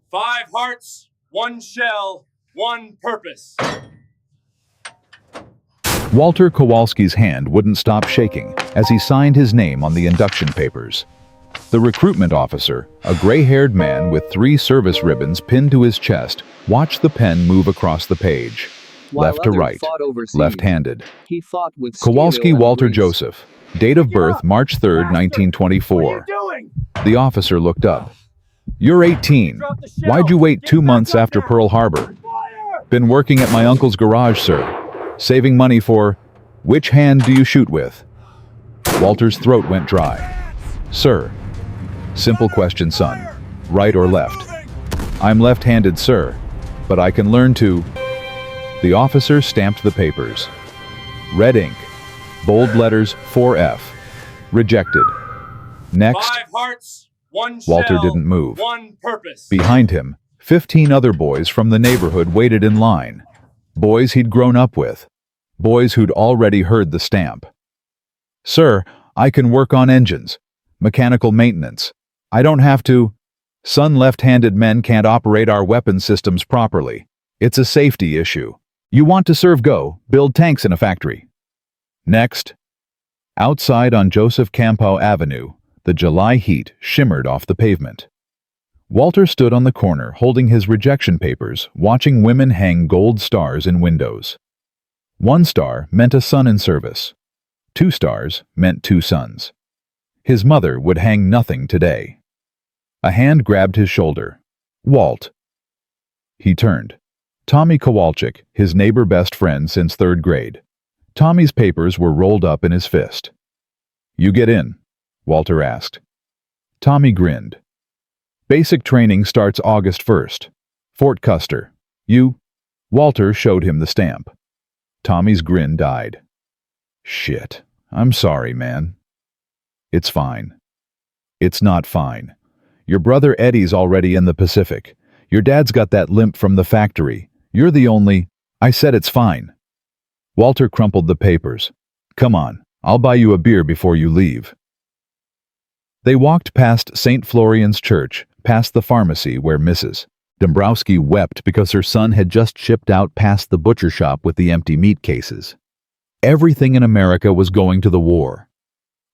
5 hearts, 1 shell, 1 purpose. Walter Kowalski's hand wouldn't stop shaking as he signed his name on the induction papers. The recruitment officer, a gray-haired man with 3 service ribbons pinned to his chest, watched the pen move across the page, left to right, left-handed. He fought with Kowalski steel Walter and grease. Joseph, date of birth March 3rd, 1924. The officer looked up. "You're 18. Why'd you wait 2 months after Pearl Harbor?" "Been working at my uncle's garage, sir. Saving money for..." "Which hand do you shoot with?" Walter's throat went dry. "Sir." "Simple question, son. Right or left?" "I'm left-handed, sir, but I can learn to..." The officer stamped the papers. Red ink. Bold letters 4F. Rejected. Next. 5 hearts, 1 shell, Walter didn't move. 1 purpose. Behind him, 15 other boys from the neighborhood waited in line. Boys he'd grown up with. Boys who'd already heard the stamp. "Sir, I can work on engines. Mechanical maintenance. I don't have to..." "Son, left-handed men can't operate our weapon systems properly. It's a safety issue. You want to serve, go, build tanks in a factory." Next. Outside on Joseph Campo Avenue, the July heat shimmered off the pavement. Walter stood on the corner holding his rejection papers, watching women hang gold stars in windows. 1 star meant a son in service. 2 stars meant 2 sons. His mother would hang nothing today. A hand grabbed his shoulder. "Walt." He turned. Tommy Kowalczyk, his neighbor best friend since 3rd grade. Tommy's papers were rolled up in his fist. "You get in?" Walter asked. Tommy grinned. "Basic training starts August 1st. Fort Custer. You..." Walter showed him the stamp. Tommy's grin died. "Shit. I'm sorry, man." "It's fine." "It's not fine. Your brother Eddie's already in the Pacific. Your dad's got that limp from the factory. You're the only..." "I said it's fine." Walter crumpled the papers. "Come on, I'll buy you a beer before you leave." They walked past St. Florian's Church, past the pharmacy where Mrs. Dombrowski wept because her son had just shipped out past the butcher shop with the empty meat cases. Everything in America was going to the war.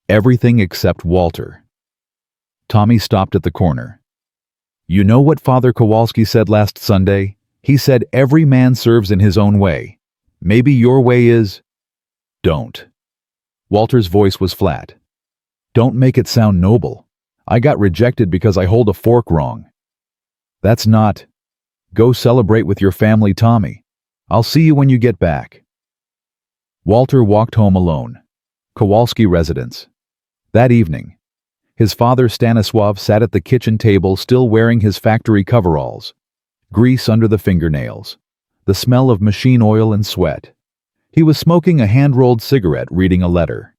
Everything except Walter. Tommy stopped at the corner. "You know what Father Kowalski said last Sunday? He said every man serves in his own way. Maybe your way is..." "Don't." Walter's voice was flat. "Don't make it sound noble. I got rejected because I hold a fork wrong. That's not..." "Go celebrate with your family, Tommy. I'll see you when you get back." Walter walked home alone. Kowalski residence. That evening, his father Stanislav sat at the kitchen table still wearing his factory coveralls. Grease under the fingernails. The smell of machine oil and sweat. He was smoking a hand-rolled cigarette reading a letter.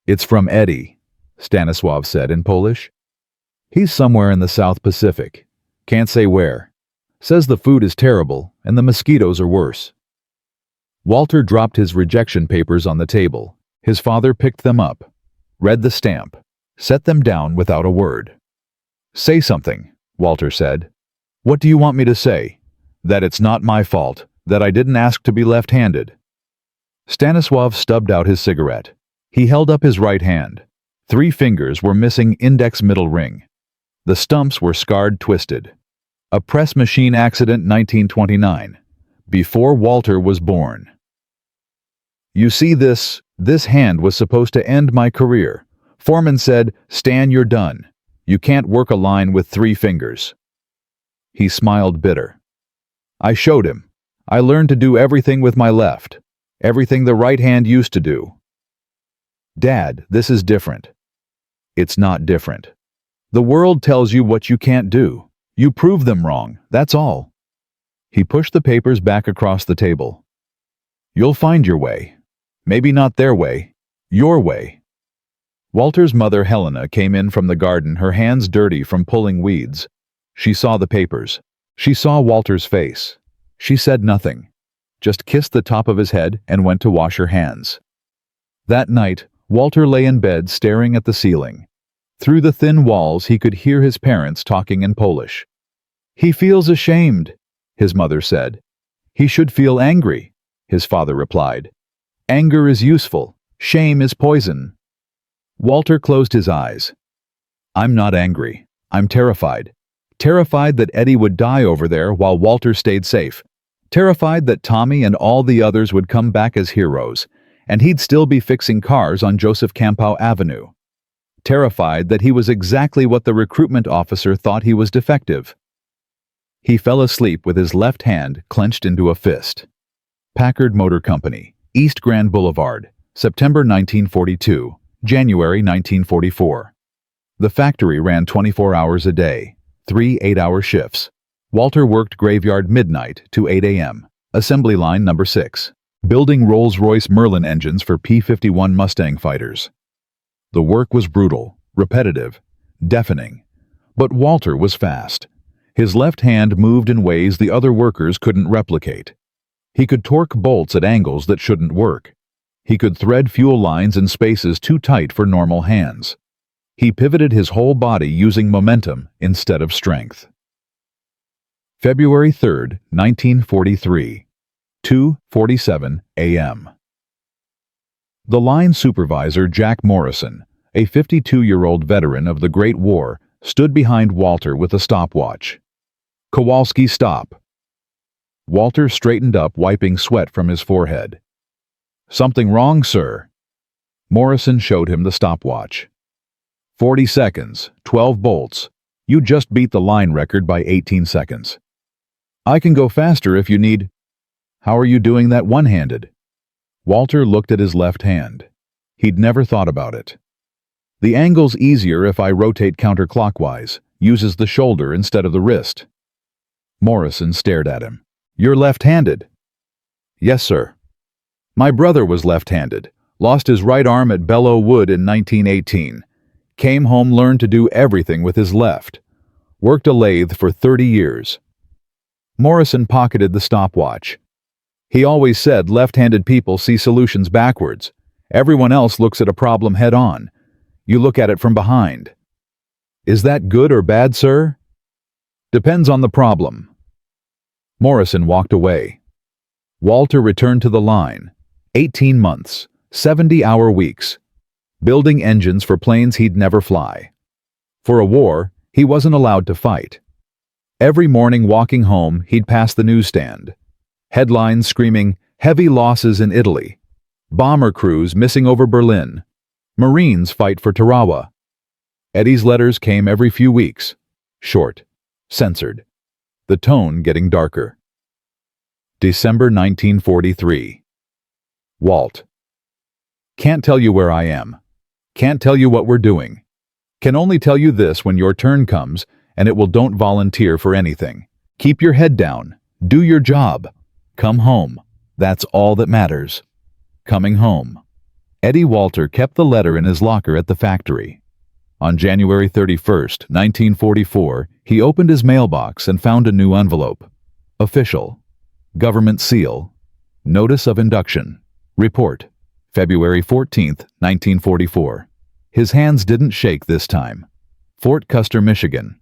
"It's from Eddie," Stanislav said in Polish. "He's somewhere in the South Pacific. Can't say where. Says the food is terrible and the mosquitoes are worse." Walter dropped his rejection papers on the table. His father picked them up, read the stamp, set them down without a word. "Say something," Walter said. "What do you want me to say? That it's not my fault, that I didn't ask to be left-handed?" Stanislav stubbed out his cigarette. He held up his right hand. 3 fingers were missing index middle ring. The stumps were scarred twisted. A press machine accident 1929, before Walter was born. "You see this hand was supposed to end my career. Foreman said, 'Stan, you're done. You can't work a line with 3 fingers.'" He smiled bitter. "I showed him. I learned to do everything with my left. Everything the right hand used to do." "Dad, this is different." "It's not different. The world tells you what you can't do. You prove them wrong, that's all." He pushed the papers back across the table. "You'll find your way. Maybe not their way. Your way." Walter's mother Helena came in from the garden, her hands dirty from pulling weeds. She saw the papers. She saw Walter's face. She said nothing, just kissed the top of his head and went to wash her hands. That night, Walter lay in bed staring at the ceiling. Through the thin walls he could hear his parents talking in Polish. "He feels ashamed," his mother said. "He should feel angry," his father replied. "Anger is useful. Shame is poison." Walter closed his eyes. "I'm not angry. I'm terrified. Terrified that Eddie would die over there while Walter stayed safe. Terrified that Tommy and all the others would come back as heroes, and he'd still be fixing cars on Joseph Campow Avenue. Terrified that he was exactly what the recruitment officer thought he was, defective. He fell asleep with his left hand clenched into a fist. Packard Motor Company, East Grand Boulevard, September 1942, January 1944. The factory ran 24 hours a day, 3 8-hour shifts. Walter worked graveyard midnight to 8 a.m., assembly line number 6, building Rolls-Royce Merlin engines for P-51 Mustang fighters. The work was brutal, repetitive, deafening, but Walter was fast. His left hand moved in ways the other workers couldn't replicate. He could torque bolts at angles that shouldn't work. He could thread fuel lines in spaces too tight for normal hands. He pivoted his whole body using momentum instead of strength. February 3, 1943, 2:47 a.m. The line supervisor, Jack Morrison, a 52-year-old veteran of the Great War, stood behind Walter with a stopwatch. "Kowalski, stop." Walter straightened up, wiping sweat from his forehead. "Something wrong, sir?" Morrison showed him the stopwatch. 40 seconds, 12 bolts. You just beat the line record by 18 seconds. I can go faster if you need. How are you doing that one-handed? Walter looked at his left hand. He'd never thought about it. The angle's easier if I rotate counterclockwise, uses the shoulder instead of the wrist. Morrison stared at him. You're left-handed? Yes, sir. My brother was left-handed, lost his right arm at Belleau Wood in 1918. Came home, learned to do everything with his left. Worked a lathe for 30 years. Morrison pocketed the stopwatch. He always said left-handed people see solutions backwards. Everyone else looks at a problem head-on. You look at it from behind. Is that good or bad, sir? Depends on the problem. Morrison walked away. Walter returned to the line. 18 months, 70-hour weeks. Building engines for planes he'd never fly. For a war, he wasn't allowed to fight. Every morning walking home, he'd pass the newsstand. Headlines screaming, heavy losses in Italy. Bomber crews missing over Berlin. Marines fight for Tarawa. Eddie's letters came every few weeks. Short. Censored. The tone getting darker. December 1943. Walt. Can't tell you where I am. Can't tell you what we're doing. Can only tell you this when your turn comes, and it will don't volunteer for anything. Keep your head down. Do your job. Come home. That's all that matters. Coming home. Eddie Walter kept the letter in his locker at the factory. On January 31st, 1944, he opened his mailbox and found a new envelope. Official. Government seal. Notice of induction. Report. February 14th, 1944. His hands didn't shake this time. Fort Custer, Michigan.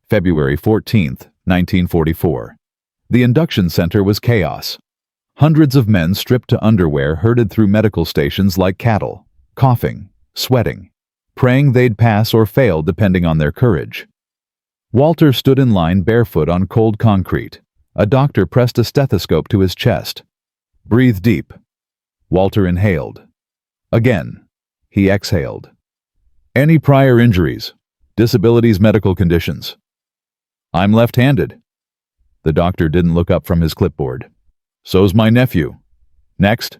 February 14th, 1944. The induction center was chaos. Hundreds of men stripped to underwear herded through medical stations like cattle, coughing, sweating, praying they'd pass or fail depending on their courage. Walter stood in line barefoot on cold concrete. A doctor pressed a stethoscope to his chest. Breathe deep. Walter inhaled. Again, he exhaled. Any prior injuries, disabilities, medical conditions? I'm left-handed. The doctor didn't look up from his clipboard. So's my nephew. Next.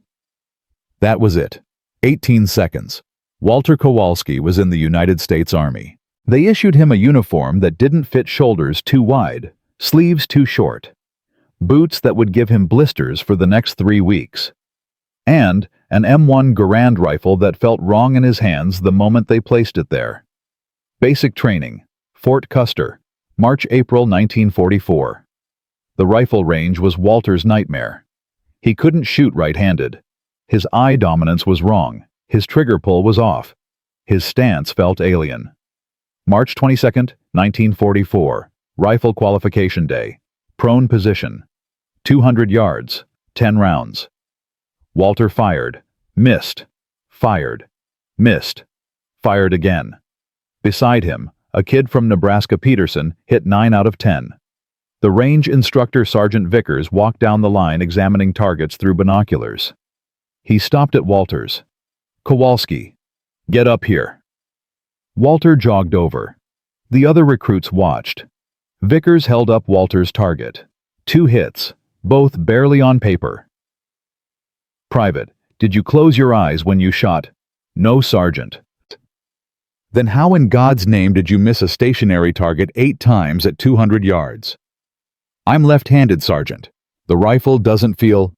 That was it. 18 seconds. Walter Kowalski was in the United States Army. They issued him a uniform that didn't fit shoulders too wide, sleeves too short, boots that would give him blisters for the next 3 weeks, and an M1 Garand rifle that felt wrong in his hands the moment they placed it there. Basic training. Fort Custer. March-April 1944. The rifle range was Walter's nightmare. He couldn't shoot right-handed. His eye dominance was wrong. His trigger pull was off. His stance felt alien. March 22, 1944. Rifle qualification day. Prone position. 200 yards. 10 rounds. Walter fired. Missed. Fired. Missed. Fired again. Beside him, a kid from Nebraska, Peterson, hit 9 out of 10. The range instructor, Sergeant Vickers, walked down the line examining targets through binoculars. He stopped at Walter's. "Kowalski, get up here." Walter jogged over. The other recruits watched. Vickers held up Walter's target. 2 hits, both barely on paper. "Private, did you close your eyes when you shot?" "No, Sergeant." "Then how in God's name did you miss a stationary target 8 times at 200 yards? "I'm left-handed, Sergeant. The rifle doesn't feel—"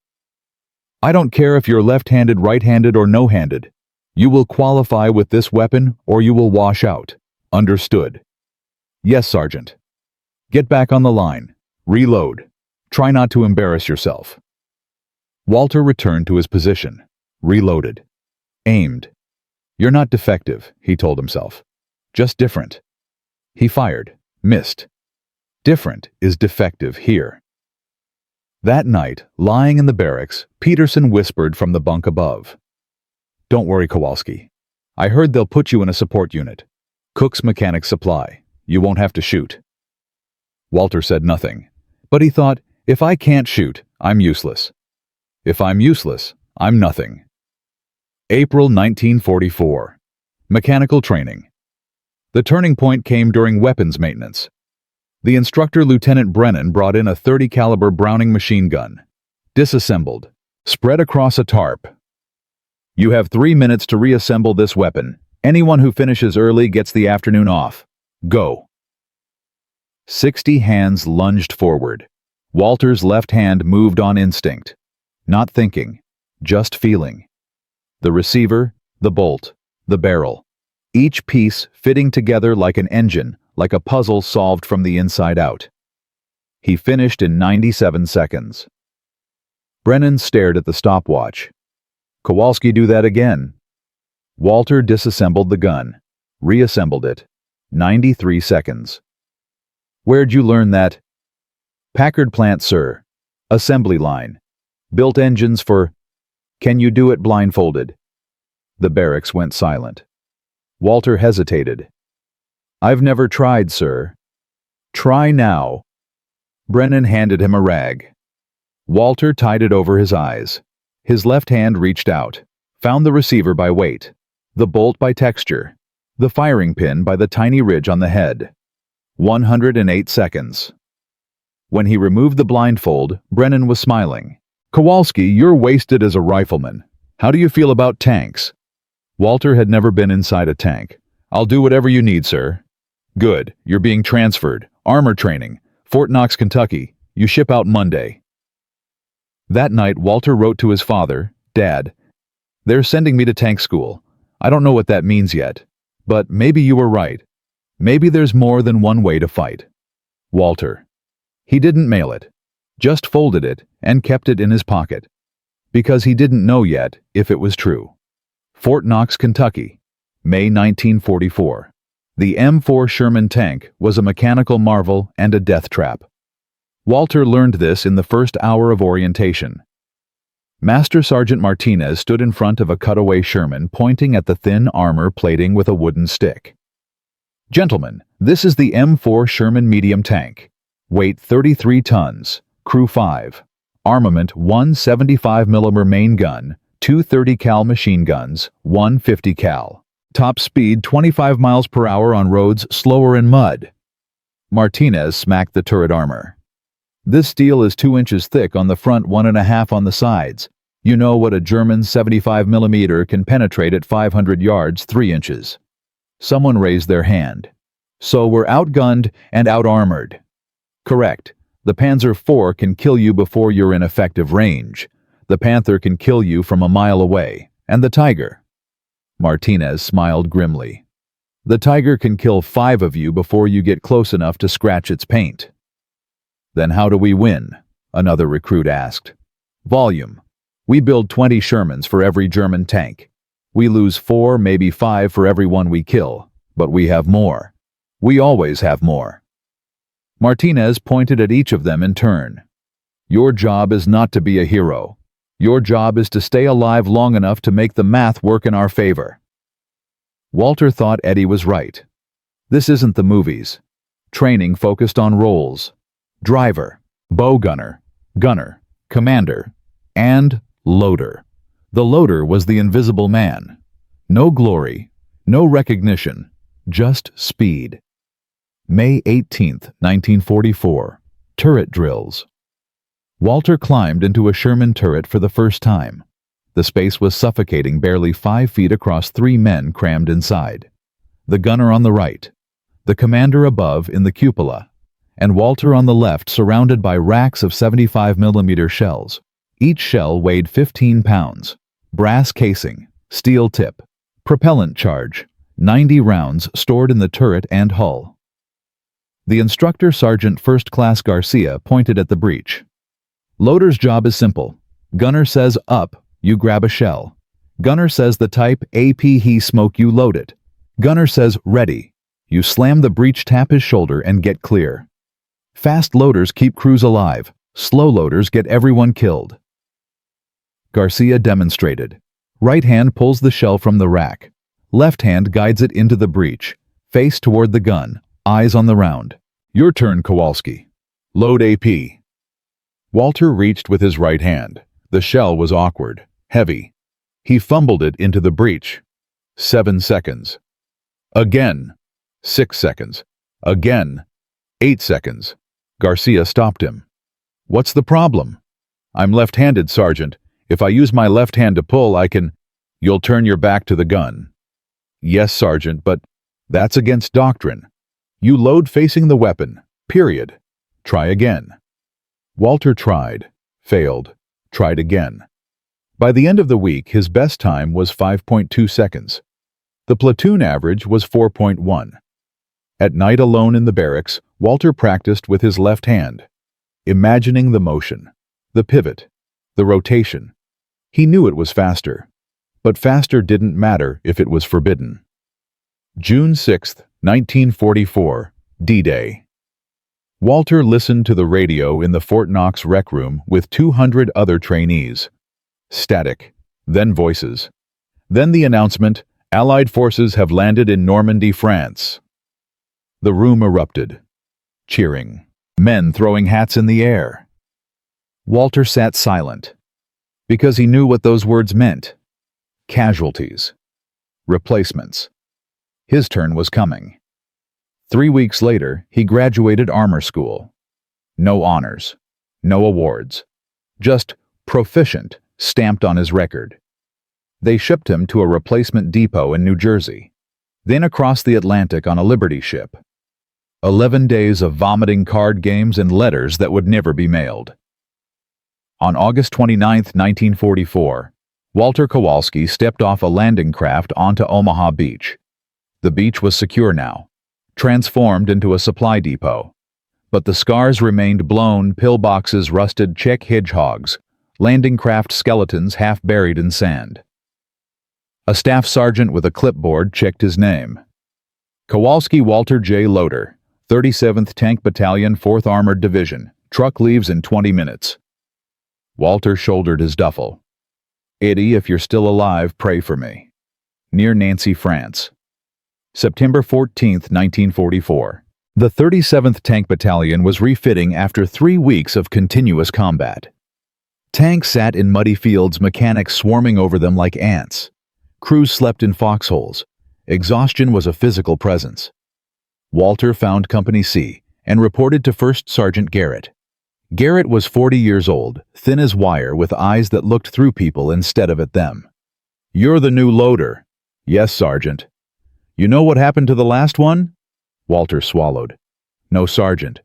"I don't care if you're left-handed, right-handed, or no-handed. You will qualify with this weapon or you will wash out. Understood?" "Yes, Sergeant." "Get back on the line. Reload. Try not to embarrass yourself." Walter returned to his position. Reloaded. Aimed. "You're not defective," he told himself. "Just different." He fired. Missed. Different is defective here. That night, lying in the barracks, Peterson whispered from the bunk above. "Don't worry, Kowalski. I heard they'll put you in a support unit. Cook's Mechanic Supply. You won't have to shoot." Walter said nothing, but he thought, if I can't shoot, I'm useless. If I'm useless, I'm nothing. April 1944. Mechanical training. The turning point came during weapons maintenance. The instructor, Lieutenant Brennan, brought in a .30 caliber Browning machine gun. Disassembled. Spread across a tarp. "You have 3 minutes to reassemble this weapon. Anyone who finishes early gets the afternoon off. Go." 60 hands lunged forward. Walter's left hand moved on instinct. Not thinking, just feeling. The receiver, the bolt, the barrel. Each piece fitting together like an engine, like a puzzle solved from the inside out. He finished in 97 seconds. Brennan stared at the stopwatch. "Kowalski, do that again." Walter disassembled the gun. Reassembled it. 93 seconds. "Where'd you learn that?" "Packard plant, sir. Assembly line. Built engines for—" "Can you do it blindfolded?" The barracks went silent. Walter hesitated. "I've never tried, sir." "Try now." Brennan handed him a rag. Walter tied it over his eyes. His left hand reached out, found the receiver by weight, the bolt by texture, the firing pin by the tiny ridge on the head. 108 seconds. When he removed the blindfold, Brennan was smiling. "Kowalski, you're wasted as a rifleman. How do you feel about tanks?" Walter had never been inside a tank. "I'll do whatever you need, sir." "Good. You're being transferred. Armor training. Fort Knox, Kentucky. You ship out Monday." That night, Walter wrote to his father, "Dad, they're sending me to tank school. I don't know what that means yet. But maybe you were right. Maybe there's more than one way to fight. Walter." He didn't mail it. Just folded it and kept it in his pocket. Because he didn't know yet if it was true. Fort Knox, Kentucky, May 1944. The M4 Sherman tank was a mechanical marvel and a death trap. Walter learned this in the first hour of orientation. Master Sergeant Martinez stood in front of a cutaway Sherman, pointing at the thin armor plating with a wooden stick. "Gentlemen, this is the M4 Sherman medium tank. Weight 33 tons, crew 5. Armament 1 75mm main gun, 2 30 cal machine guns, 1 50 cal. Top speed 25 miles per hour on roads slower in mud." Martinez smacked the turret armor. "This steel is 2 inches thick on the front, 1.5 on the sides. You know what a German 75mm can penetrate at 500 yards, 3 inches. Someone raised their hand. "So we're outgunned and out-armored." "Correct. The Panzer IV can kill you before you're in effective range. The Panther can kill you from a mile away. And the Tiger?" Martinez smiled grimly. "The Tiger can kill 5 of you before you get close enough to scratch its paint." "Then how do we win?" another recruit asked. "Volume. We build 20 Shermans for every German tank. We lose 4, maybe 5 for every one we kill, but we have more. We always have more." Martinez pointed at each of them in turn. Your job is not to be a hero. Your job is to stay alive long enough to make the math work in our favor. Walter thought Eddie was right. This isn't the movies. Training focused on roles: driver, bow gunner, gunner, commander, and loader. The loader was the invisible man. No glory, no recognition, just speed. May 18th, 1944. Turret drills. Walter climbed into a Sherman turret for the first time. The space was suffocating, barely 5 feet across, 3 men crammed inside. The gunner on the right, the commander above in the cupola, and Walter on the left, surrounded by racks of 75mm shells. Each shell weighed 15 pounds. Brass casing, steel tip, propellant charge, 90 rounds stored in the turret and hull. The instructor, Sergeant First Class Garcia, pointed at the breech. Loader's job is simple. Gunner says up, you grab a shell. Gunner says the type, AP he smoke, you load it. Gunner says ready. You slam the breech, tap his shoulder, and get clear. Fast loaders keep crews alive. Slow loaders get everyone killed. Garcia demonstrated. Right hand pulls the shell from the rack. Left hand guides it into the breech. Face toward the gun. Eyes on the round. Your turn, Kowalski. Load AP. Walter reached with his right hand. The shell was awkward, heavy. He fumbled it into the breech. 7 seconds. Again. 6 seconds. Again. 8 seconds. Garcia stopped him. What's the problem? I'm left-handed, Sergeant. If I use my left hand to pull, I can... You'll turn your back to the gun. Yes, Sergeant, but that's against doctrine. You load facing the weapon. Period. Try again. Walter tried, failed, tried again. By the end of the week, his best time was 5.2 seconds. The platoon average was 4.1. At night, alone in the barracks, Walter practiced with his left hand, imagining the motion, the pivot, the rotation. He knew it was faster, but faster didn't matter if it was forbidden. June 6, 1944, D-Day. Walter listened to the radio in the Fort Knox rec room with 200 other trainees. Static, then voices. Then the announcement, Allied forces have landed in Normandy, France. The room erupted. Cheering. Men throwing hats in the air. Walter sat silent, because he knew what those words meant. Casualties. Replacements. His turn was coming. 3 weeks later, he graduated armor school. No honors. No awards. Just proficient stamped on his record. They shipped him to a replacement depot in New Jersey, then across the Atlantic on a Liberty ship. 11 days of vomiting card games and letters that would never be mailed. On August 29, 1944, Walter Kowalski stepped off a landing craft onto Omaha Beach. The beach was secure now, transformed into a supply depot. But the scars remained: blown pillboxes, rusted Czech hedgehogs, landing craft skeletons half buried in sand. A staff sergeant with a clipboard checked his name. Kowalski Walter J. Loader, 37th Tank Battalion, 4th Armored Division. Truck leaves in 20 minutes. Walter shouldered his duffel. Eddie, if you're still alive, pray for me. Near Nancy, France. September 14, 1944. The 37th Tank Battalion was refitting after 3 weeks of continuous combat. Tanks sat in muddy fields, mechanics swarming over them like ants. Crews slept in foxholes. Exhaustion was a physical presence. Walter found Company C and reported to First Sergeant Garrett. Garrett was 40 years old, thin as wire, with eyes that looked through people instead of at them. You're the new loader. Yes, Sergeant. You know what happened to the last one? Walter swallowed. No, Sergeant.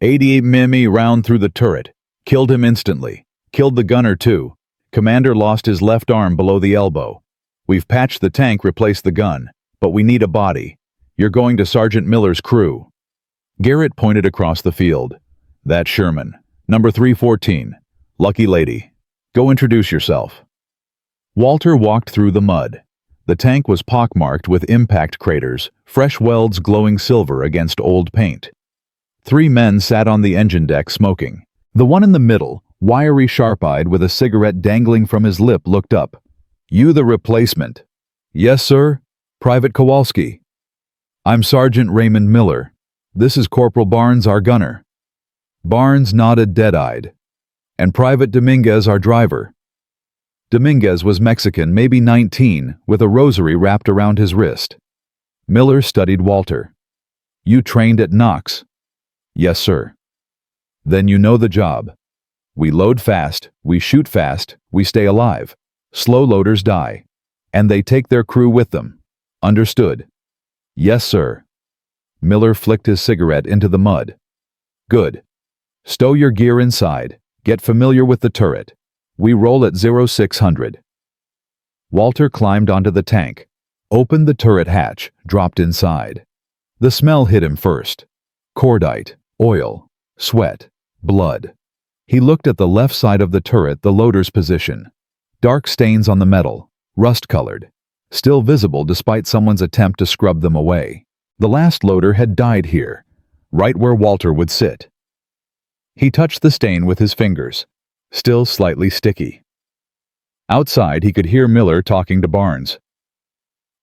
88 mm round through the turret. Killed him instantly. Killed the gunner, too. Commander lost his left arm below the elbow. We've patched the tank, replaced the gun, but we need a body. You're going to Sergeant Miller's crew. Garrett pointed across the field. That's Sherman, number 314. Lucky lady. Go introduce yourself. Walter walked through the mud. The tank was pockmarked with impact craters, fresh welds glowing silver against old paint. 3 men sat on the engine deck smoking. The one in the middle, wiry, sharp-eyed, with a cigarette dangling from his lip, looked up. "You the replacement?" "Yes, sir. Private Kowalski." "I'm Sergeant Raymond Miller. This is Corporal Barnes, our gunner." Barnes nodded dead-eyed. "And Private Dominguez, our driver." Dominguez was Mexican, maybe 19, with a rosary wrapped around his wrist. Miller studied Walter. "You trained at Knox?" "Yes, sir." "Then you know the job. We load fast, we shoot fast, we stay alive. Slow loaders die. And they take their crew with them. Understood?" "Yes, sir." Miller flicked his cigarette into the mud. "Good. Stow your gear inside. Get familiar with the turret. We roll at 0600. Walter climbed onto the tank, opened the turret hatch, dropped inside. The smell hit him first. Cordite, oil, sweat, blood. He looked at the left side of the turret, the loader's position. Dark stains on the metal, rust-colored, still visible despite someone's attempt to scrub them away. The last loader had died here, right where Walter would sit. He touched the stain with his fingers, still slightly sticky. Outside, he could hear Miller talking to Barnes.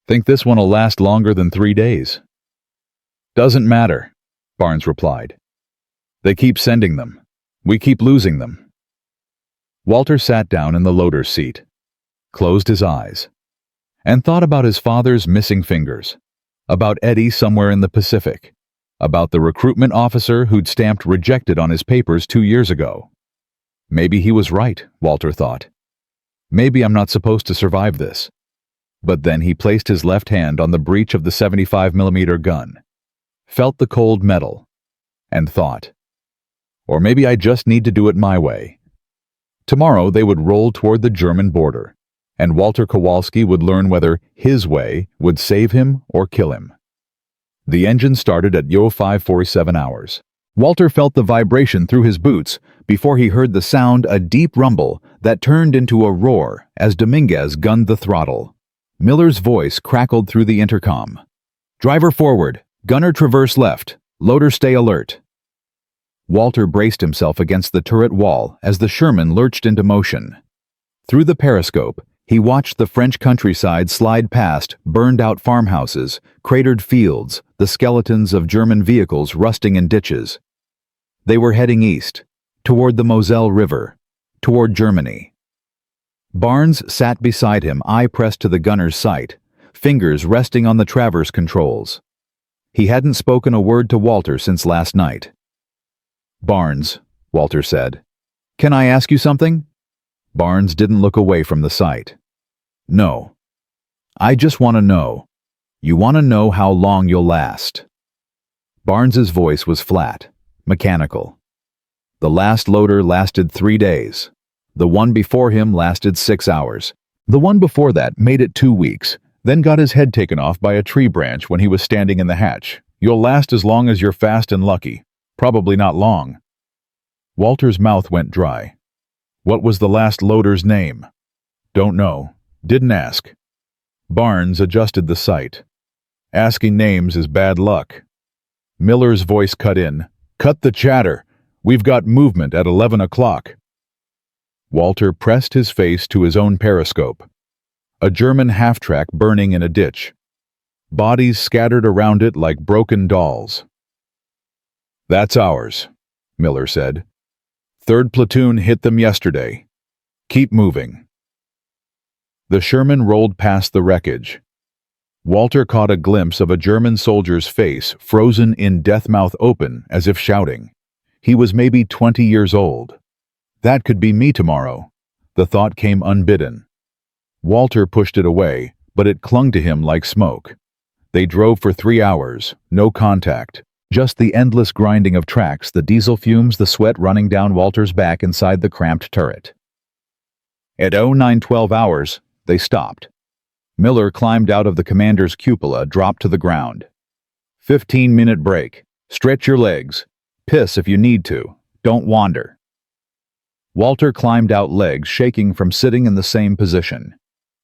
"Think this one'll last longer than 3 days?" "Doesn't matter," Barnes replied. "They keep sending them. We keep losing them." Walter sat down in the loader's seat, closed his eyes, and thought about his father's missing fingers, about Eddie somewhere in the Pacific, about the recruitment officer who'd stamped rejected on his papers 2 years ago. Maybe he was right, Walter thought. Maybe I'm not supposed to survive this. But then he placed his left hand on the breech of the 75mm gun, felt the cold metal, and thought, or maybe I just need to do it my way. Tomorrow they would roll toward the German border, and Walter Kowalski would learn whether his way would save him or kill him. The engine started at 0547 hours. Walter felt the vibration through his boots before he heard the sound, a deep rumble that turned into a roar as Dominguez gunned the throttle. Miller's voice crackled through the intercom. "Driver forward, gunner traverse left, loader stay alert." Walter braced himself against the turret wall as the Sherman lurched into motion. Through the periscope, he watched the French countryside slide past burned-out farmhouses, cratered fields, the skeletons of German vehicles rusting in ditches. They were heading east, toward the Moselle River, toward Germany. Barnes sat beside him, eye pressed to the gunner's sight, fingers resting on the traverse controls. He hadn't spoken a word to Walter since last night. "Barnes," Walter said, "can I ask you something?" Barnes didn't look away from the sight. "No. I just want to know. You want to know how long you'll last." Barnes's voice was flat, mechanical. "The last loader lasted 3 days. The one before him lasted 6 hours. The one before that made it 2 weeks, then got his head taken off by a tree branch when he was standing in the hatch. You'll last as long as you're fast and lucky. Probably not long." Walter's mouth went dry. "What was the last loader's name?" "Don't know. Didn't ask." Barnes adjusted the sight. "Asking names is bad luck." Miller's voice cut in. "Cut the chatter. We've got movement at 11 o'clock. Walter pressed his face to his own periscope. A German half-track burning in a ditch. Bodies scattered around it like broken dolls. "That's ours," Miller said. "3rd platoon hit them yesterday. Keep moving." The Sherman rolled past the wreckage. Walter caught a glimpse of a German soldier's face frozen in death, mouth open as if shouting. He was maybe 20 years old. That could be me tomorrow. The thought came unbidden. Walter pushed it away, but it clung to him like smoke. They drove for 3 hours, no contact, just the endless grinding of tracks, the diesel fumes, the sweat running down Walter's back inside the cramped turret. At 0912 hours, they stopped. Miller climbed out of the commander's cupola, dropped to the ground. 15-minute break. Stretch your legs. Piss if you need to. Don't wander. Walter climbed out, legs shaking from sitting in the same position.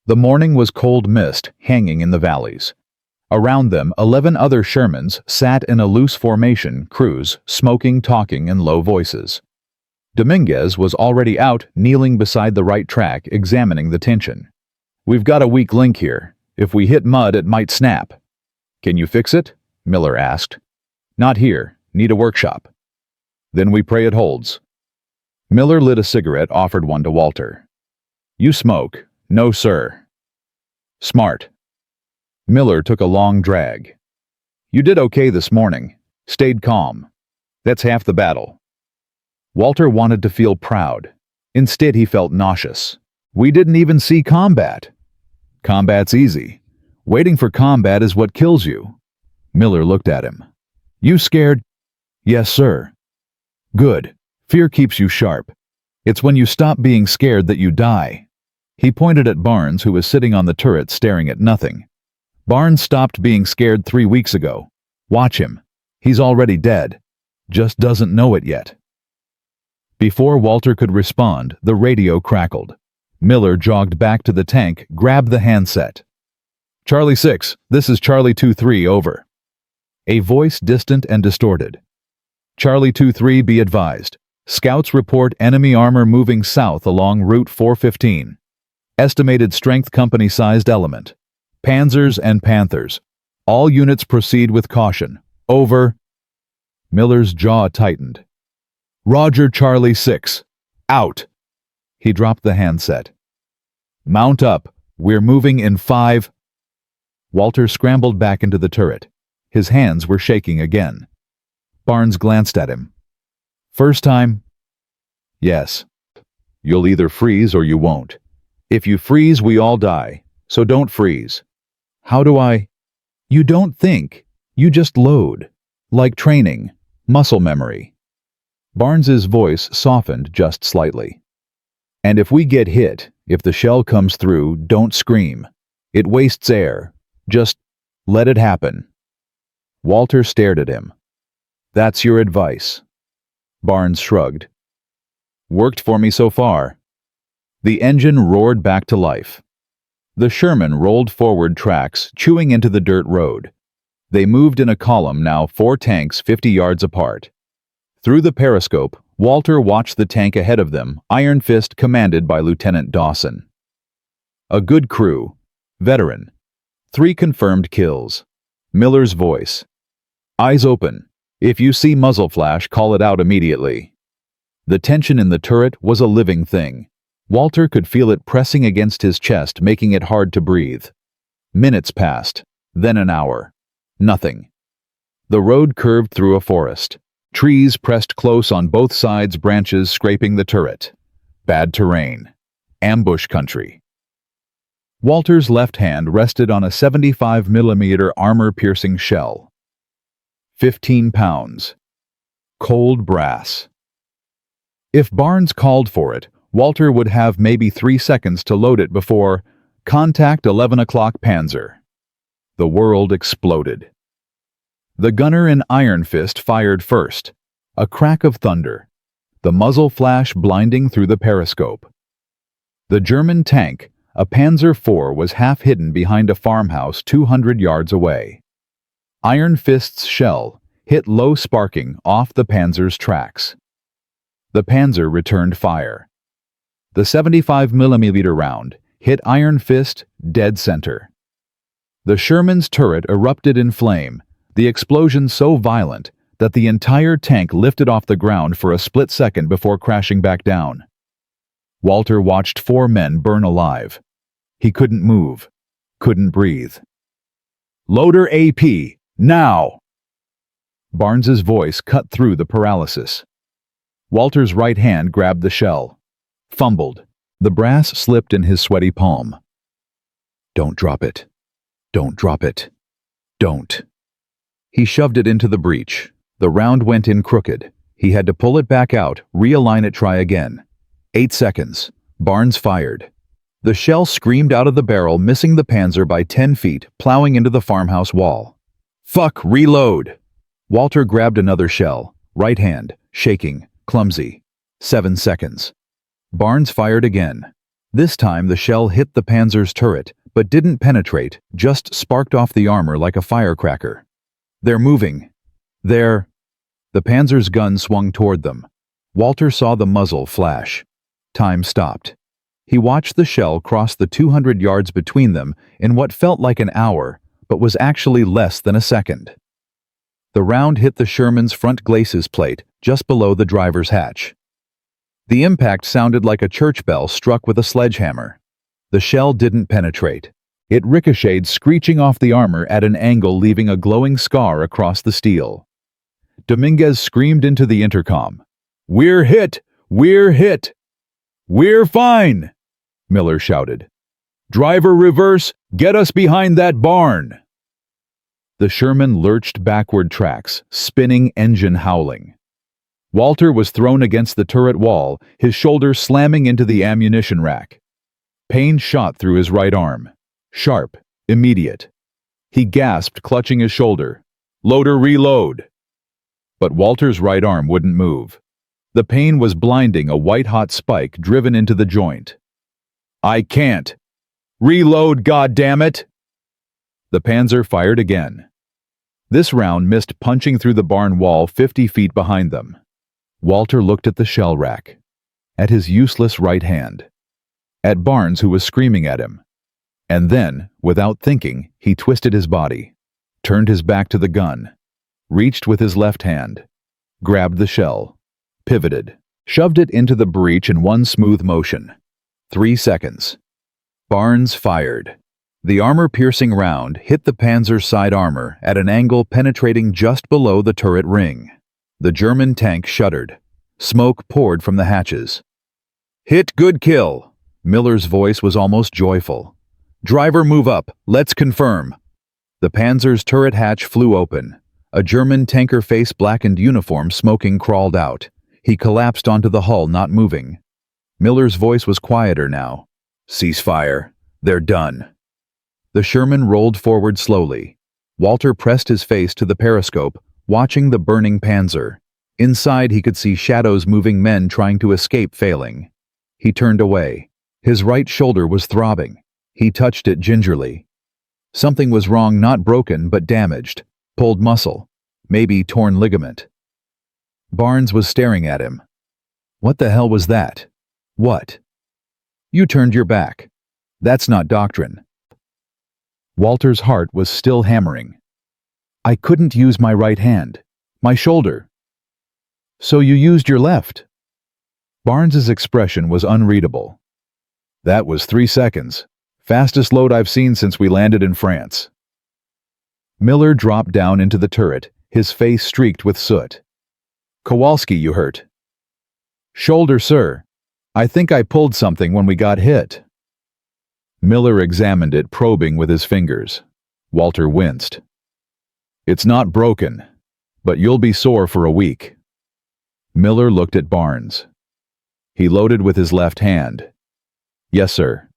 The morning was cold mist hanging in the valleys. Around them, 11 other Shermans sat in a loose formation, crews, smoking, talking in low voices. Dominguez was already out, kneeling beside the right track, examining the tension. "We've got a weak link here. If we hit mud, it might snap." "Can you fix it?" Miller asked. "Not here. Need a workshop." "Then we pray it holds." Miller lit a cigarette, offered one to Walter. "You smoke?" "No, sir." "Smart." Miller took a long drag. "You did okay this morning. Stayed calm. That's half the battle." Walter wanted to feel proud. Instead, he felt nauseous. "We didn't even see combat." "Combat's easy. Waiting for combat is what kills you." Miller looked at him. "You scared?" "Yes, sir." "Good. Fear keeps you sharp. It's when you stop being scared that you die." He pointed at Barnes, who was sitting on the turret staring at nothing. "Barnes stopped being scared 3 weeks ago. Watch him. He's already dead. Just doesn't know it yet." Before Walter could respond, the radio crackled. Miller jogged back to the tank, grabbed the handset. "Charlie 6, this is Charlie 2-3, over." A voice distant and distorted. "Charlie 2-3, be advised. Scouts report enemy armor moving south along Route 415. Estimated strength company-sized element. Panzers and Panthers. All units proceed with caution. Over." Miller's jaw tightened. "Roger, Charlie 6. Out." He dropped the handset. "Mount up. We're moving in 5. Walter scrambled back into the turret. His hands were shaking again. Barnes glanced at him. "First time?" "Yes." "You'll either freeze or you won't. If you freeze, we all die. So don't freeze." "How do I?" "You don't think. You just load. Like training. Muscle memory." Barnes's voice softened just slightly. "And if we get hit, if the shell comes through, don't scream. It wastes air. Just let it happen." Walter stared at him. "That's your advice?" Barnes shrugged. "Worked for me so far." The engine roared back to life. The Sherman rolled forward tracks, chewing into the dirt road. They moved in a column, now 4 tanks 50 yards apart. Through the periscope, Walter watched the tank ahead of them, Iron Fist commanded by Lieutenant Dawson. A good crew. Veteran. 3 confirmed kills. Miller's voice. "Eyes open. If you see muzzle flash, call it out immediately." The tension in the turret was a living thing. Walter could feel it pressing against his chest, making it hard to breathe. Minutes passed, then an hour. Nothing. The road curved through a forest. Trees pressed close on both sides, branches scraping the turret. Bad terrain. Ambush country. Walter's left hand rested on a 75mm armor-piercing shell. 15 pounds. Cold brass. If Barnes called for it, Walter would have maybe 3 seconds to load it before contact 11 o'clock Panzer. The world exploded. The gunner in Iron Fist fired first. A crack of thunder. The muzzle flash blinding through the periscope. The German tank, a Panzer IV, was half hidden behind a farmhouse 200 yards away. Iron Fist's shell hit low, sparking off the Panzer's tracks. The Panzer returned fire. The 75mm round hit Iron Fist dead center. The Sherman's turret erupted in flame, the explosion so violent that the entire tank lifted off the ground for a split second before crashing back down. Walter watched 4 men burn alive. He couldn't move, couldn't breathe. "Loader AP, now!" Barnes's voice cut through the paralysis. Walter's right hand grabbed the shell. Fumbled. The brass slipped in his sweaty palm. "Don't drop it. Don't drop it. Don't." He shoved it into the breech. The round went in crooked. He had to pull it back out, realign it, try again. 8 seconds. Barnes fired. The shell screamed out of the barrel, missing the Panzer by 10 feet, plowing into the farmhouse wall. "Fuck, reload!" Walter grabbed another shell, right hand, shaking, clumsy. 7 seconds. Barnes fired again. This time the shell hit the Panzer's turret, but didn't penetrate, just sparked off the armor like a firecracker. "They're moving. They're—" The Panzer's gun swung toward them. Walter saw the muzzle flash. Time stopped. He watched the shell cross the 200 yards between them in what felt like an hour, but was actually less than a second. The round hit the Sherman's front glacis plate, just below the driver's hatch. The impact sounded like a church bell struck with a sledgehammer. The shell didn't penetrate. It ricocheted, screeching off the armor at an angle, leaving a glowing scar across the steel. Dominguez screamed into the intercom. "We're hit! We're hit!" "We're fine!" Miller shouted. "Driver, reverse! Get us behind that barn!" The Sherman lurched backward tracks, spinning engine howling. Walter was thrown against the turret wall, his shoulder slamming into the ammunition rack. Pain shot through his right arm. Sharp, immediate. He gasped, clutching his shoulder. "Loader, reload!" But Walter's right arm wouldn't move. The pain was blinding, a white-hot spike driven into the joint. "I can't! Reload, goddammit!" The Panzer fired again. This round missed, punching through the barn wall 50 feet behind them. Walter looked at the shell rack, at his useless right hand, at Barnes, who was screaming at him. And then, without thinking, he twisted his body, turned his back to the gun, reached with his left hand, grabbed the shell, pivoted, shoved it into the breech in one smooth motion. 3 seconds. Barnes fired. The armor-piercing round hit the Panzer's side armor at an angle, penetrating just below the turret ring. The German tank shuddered. Smoke poured from the hatches. "Hit, good kill!" Miller's voice was almost joyful. "Driver, move up. Let's confirm." The Panzer's turret hatch flew open. A German tanker face-blackened uniform smoking crawled out. He collapsed onto the hull, not moving. Miller's voice was quieter now. "Ceasefire. They're done." The Sherman rolled forward slowly. Walter pressed his face to the periscope, watching the burning Panzer. Inside he could see shadows moving, men trying to escape, failing. He turned away. His right shoulder was throbbing. He touched it gingerly. Something was wrong, not broken, but damaged. Pulled muscle. Maybe torn ligament. Barnes was staring at him. "What the hell was that?" "What?" "You turned your back. That's not doctrine." Walter's heart was still hammering. "I couldn't use my right hand. My shoulder." "So you used your left?" Barnes's expression was unreadable. "That was 3 seconds. Fastest load I've seen since we landed in France." Miller dropped down into the turret, his face streaked with soot. "Kowalski, you hurt?" "Shoulder, sir. I think I pulled something when we got hit." Miller examined it, probing with his fingers. Walter winced. "It's not broken, but you'll be sore for a week." Miller looked at Barnes. He loaded with his left hand. "Yes, sir."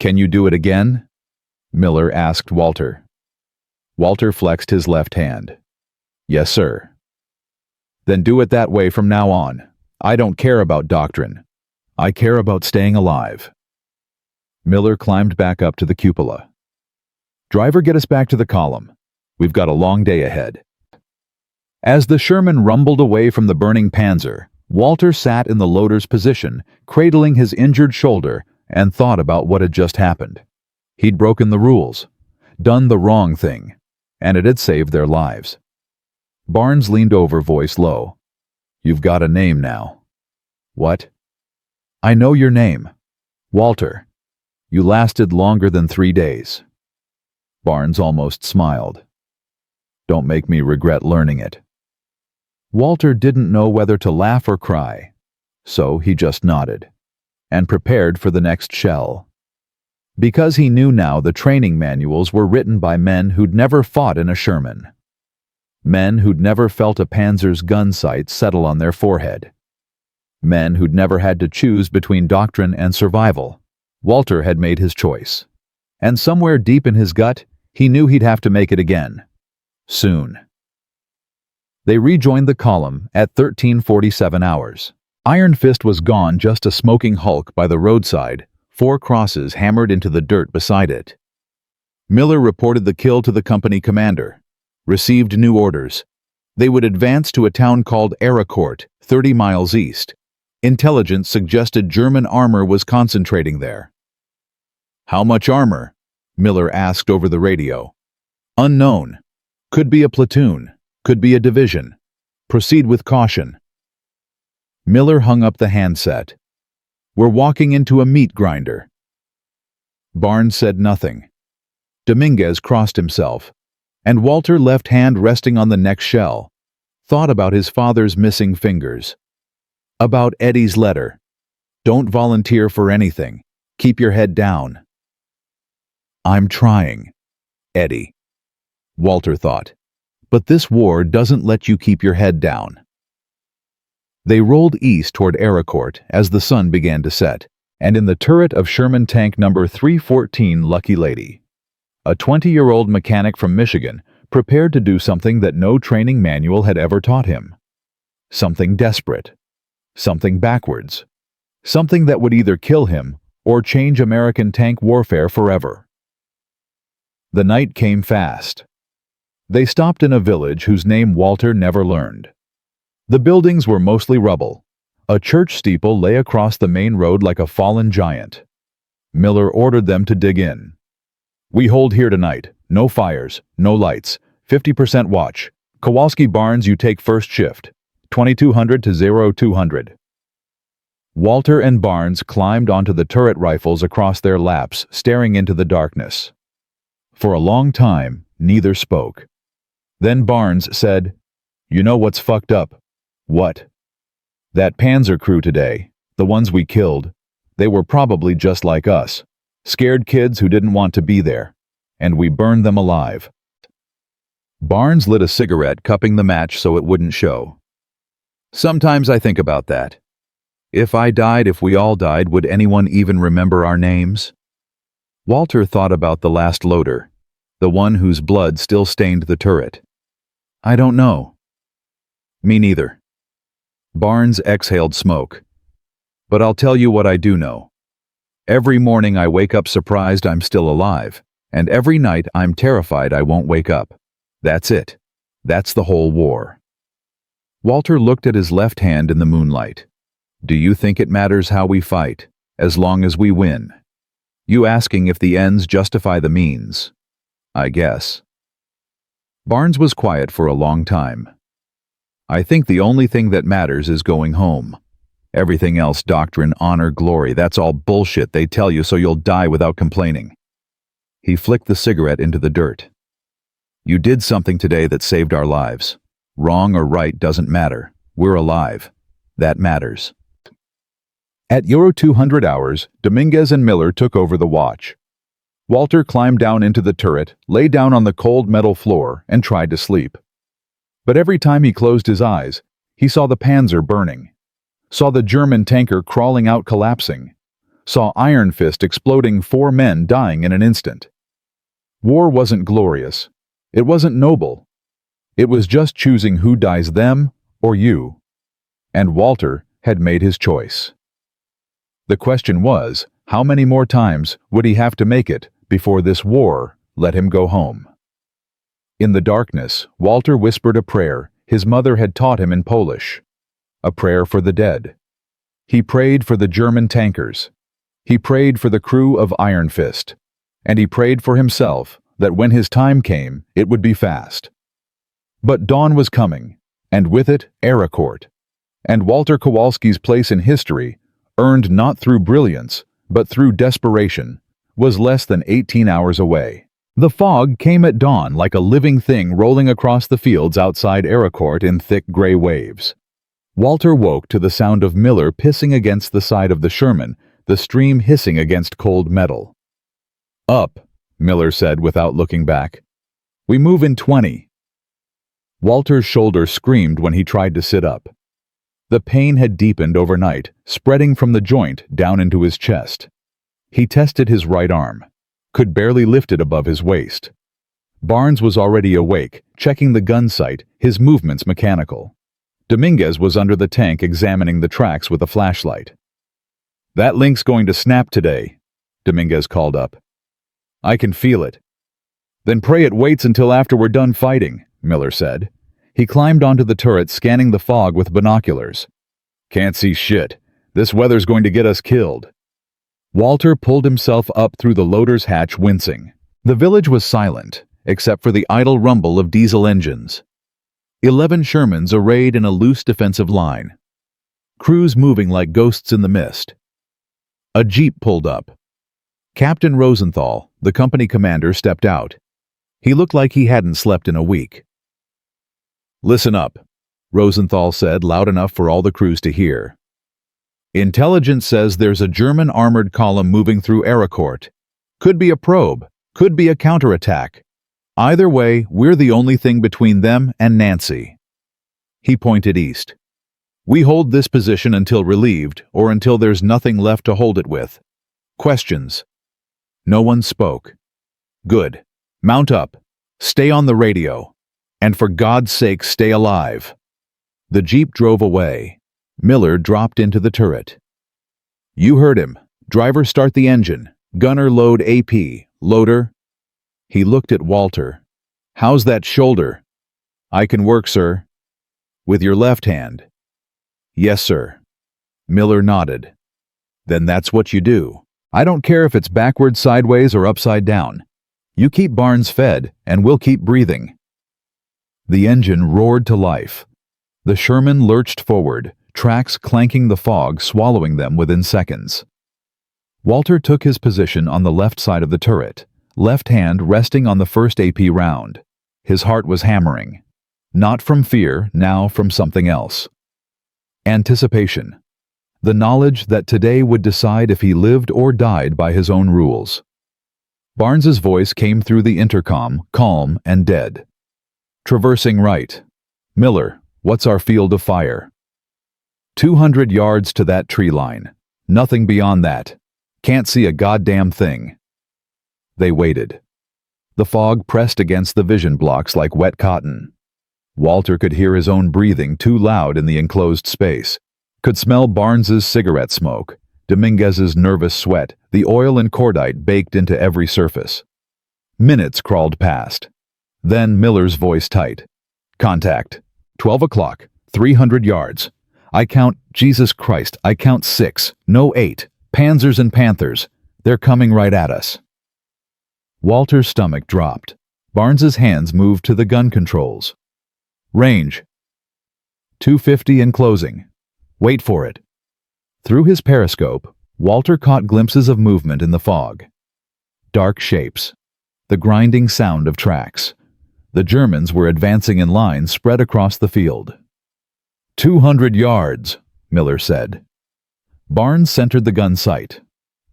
"Can you do it again?" Miller asked Walter. Walter flexed his left hand. "Yes, sir." "Then do it that way from now on. I don't care about doctrine. I care about staying alive." Miller climbed back up to the cupola. "Driver, get us back to the column. We've got a long day ahead." As the Sherman rumbled away from the burning Panzer, Walter sat in the loader's position, cradling his injured shoulder, and thought about what had just happened. He'd broken the rules, done the wrong thing, and it had saved their lives. Barnes leaned over, voice low. "You've got a name now." "What?" "I know your name. Walter. You lasted longer than 3 days." Barnes almost smiled. "Don't make me regret learning it." Walter didn't know whether to laugh or cry, so he just nodded, and prepared for the next shell. Because he knew now the training manuals were written by men who'd never fought in a Sherman. Men who'd never felt a Panzer's gun sight settle on their forehead. Men who'd never had to choose between doctrine and survival. Walter had made his choice. And somewhere deep in his gut, he knew he'd have to make it again. Soon. They rejoined the column at 13:47 hours. Iron Fist was gone, just a smoking hulk by the roadside, 4 crosses hammered into the dirt beside it. Miller reported the kill to the company commander. Received new orders. They would advance to a town called Aracourt, 30 miles east. Intelligence suggested German armor was concentrating there. "How much armor?" Miller asked over the radio. "Unknown. Could be a platoon. Could be a division. Proceed with caution." Miller hung up the handset. "We're walking into a meat grinder." Barnes said nothing. Dominguez crossed himself, and Walter, left hand resting on the next shell, thought about his father's missing fingers. About Eddie's letter. "Don't volunteer for anything. Keep your head down." "I'm trying, Eddie," Walter thought. "But this war doesn't let you keep your head down." They rolled east toward Aracourt as the sun began to set, and in the turret of Sherman tank number 314 Lucky Lady, a 20-year-old mechanic from Michigan, prepared to do something that no training manual had ever taught him. Something desperate. Something backwards. Something that would either kill him or change American tank warfare forever. The night came fast. They stopped in a village whose name Walter never learned. The buildings were mostly rubble. A church steeple lay across the main road like a fallen giant. Miller ordered them to dig in. "We hold here tonight. No fires, no lights. 50% watch. Kowalski Barnes, you take first shift. 2200 to 0200. Walter and Barnes climbed onto the turret rifles across their laps, staring into the darkness. For a long time, neither spoke. Then Barnes said, "You know what's fucked up?" "What?" "That Panzer crew today, the ones we killed, they were probably just like us. Scared kids who didn't want to be there. And we burned them alive." Barnes lit a cigarette, cupping the match so it wouldn't show. "Sometimes I think about that. If I died, if we all died, would anyone even remember our names?" Walter thought about the last loader, the one whose blood still stained the turret. "I don't know." "Me neither." Barnes exhaled smoke. "But I'll tell you what I do know. Every morning I wake up surprised I'm still alive, and every night I'm terrified I won't wake up. That's it. That's the whole war." Walter looked at his left hand in the moonlight. "Do you think it matters how we fight, as long as we win? You asking if the ends justify the means? I guess." Barnes was quiet for a long time. "I think the only thing that matters is going home. Everything else, doctrine, honor, glory, that's all bullshit they tell you so you'll die without complaining." He flicked the cigarette into the dirt. "You did something today that saved our lives. Wrong or right doesn't matter. We're alive. That matters." At Euro 200 hours, Dominguez and Miller took over the watch. Walter climbed down into the turret, lay down on the cold metal floor, and tried to sleep. But every time he closed his eyes, he saw the Panzer burning, saw the German tanker crawling out collapsing, saw Iron Fist exploding, 4 men dying in an instant. War wasn't glorious. It wasn't noble. It was just choosing who dies, them or you. And Walter had made his choice. The question was, how many more times would he have to make it before this war let him go home? In the darkness, Walter whispered a prayer his mother had taught him in Polish. A prayer for the dead. He prayed for the German tankers. He prayed for the crew of Iron Fist. And he prayed for himself that when his time came, it would be fast. But dawn was coming, and with it, Aracourt. And Walter Kowalski's place in history, earned not through brilliance, but through desperation, was less than 18 hours away. The fog came at dawn like a living thing rolling across the fields outside Aracourt in thick gray waves. Walter woke to the sound of Miller pissing against the side of the Sherman, the stream hissing against cold metal. "Up," Miller said without looking back. "We move in 20. Walter's shoulder screamed when he tried to sit up. The pain had deepened overnight, spreading from the joint down into his chest. He tested his right arm, could barely lift it above his waist. Barnes was already awake, checking the gun sight, his movements mechanical. Dominguez was under the tank examining the tracks with a flashlight. "That link's going to snap today," Dominguez called up. "I can feel it." "Then pray it waits until after we're done fighting," Miller said. He climbed onto the turret, scanning the fog with binoculars. "Can't see shit. This weather's going to get us killed." Walter pulled himself up through the loader's hatch, wincing. The village was silent, except for the idle rumble of diesel engines. 11 Shermans arrayed in a loose defensive line. Crews moving like ghosts in the mist. A jeep pulled up. Captain Rosenthal, the company commander, stepped out. He looked like he hadn't slept in a week. "Listen up," Rosenthal said, loud enough for all the crews to hear. "Intelligence says there's a German armored column moving through Aracourt. Could be a probe, could be a counterattack. Either way, we're the only thing between them and Nancy." He pointed east. "We hold this position until relieved, or until there's nothing left to hold it with. Questions?" No one spoke. "Good. Mount up. Stay on the radio. And for God's sake, stay alive." The jeep drove away. Miller dropped into the turret. "You heard him. Driver, start the engine. Gunner, load AP. Loader." He looked at Walter. "How's that shoulder?" "I can work, sir." "With your left hand?" "Yes, sir." Miller nodded. "Then that's what you do. I don't care if it's backwards, sideways, or upside down. You keep Barnes fed, and we'll keep breathing." The engine roared to life. The Sherman lurched forward, tracks clanking the fog, swallowing them within seconds. Walter took his position on the left side of the turret, left hand resting on the first AP round. His heart was hammering. Not from fear, now from something else. Anticipation. The knowledge that today would decide if he lived or died by his own rules. Barnes's voice came through the intercom, calm and dead. "Traversing right. Miller, what's our field of fire?" 200 yards to that tree line. Nothing beyond that. Can't see a goddamn thing." They waited. The fog pressed against the vision blocks like wet cotton. Walter could hear his own breathing too loud in the enclosed space. Could smell Barnes's cigarette smoke, Dominguez's nervous sweat, the oil and cordite baked into every surface. Minutes crawled past. Then Miller's voice tight. "Contact. 12 o'clock, 300 yards. I count, Jesus Christ, I count 6, no 8. Panzers and Panthers. They're coming right at us." Walter's stomach dropped. Barnes's hands moved to the gun controls. "Range. 250 and closing. Wait for it." Through his periscope, Walter caught glimpses of movement in the fog. Dark shapes. The grinding sound of tracks. The Germans were advancing in lines spread across the field. 200 yards, Miller said. Barnes centered the gun sight.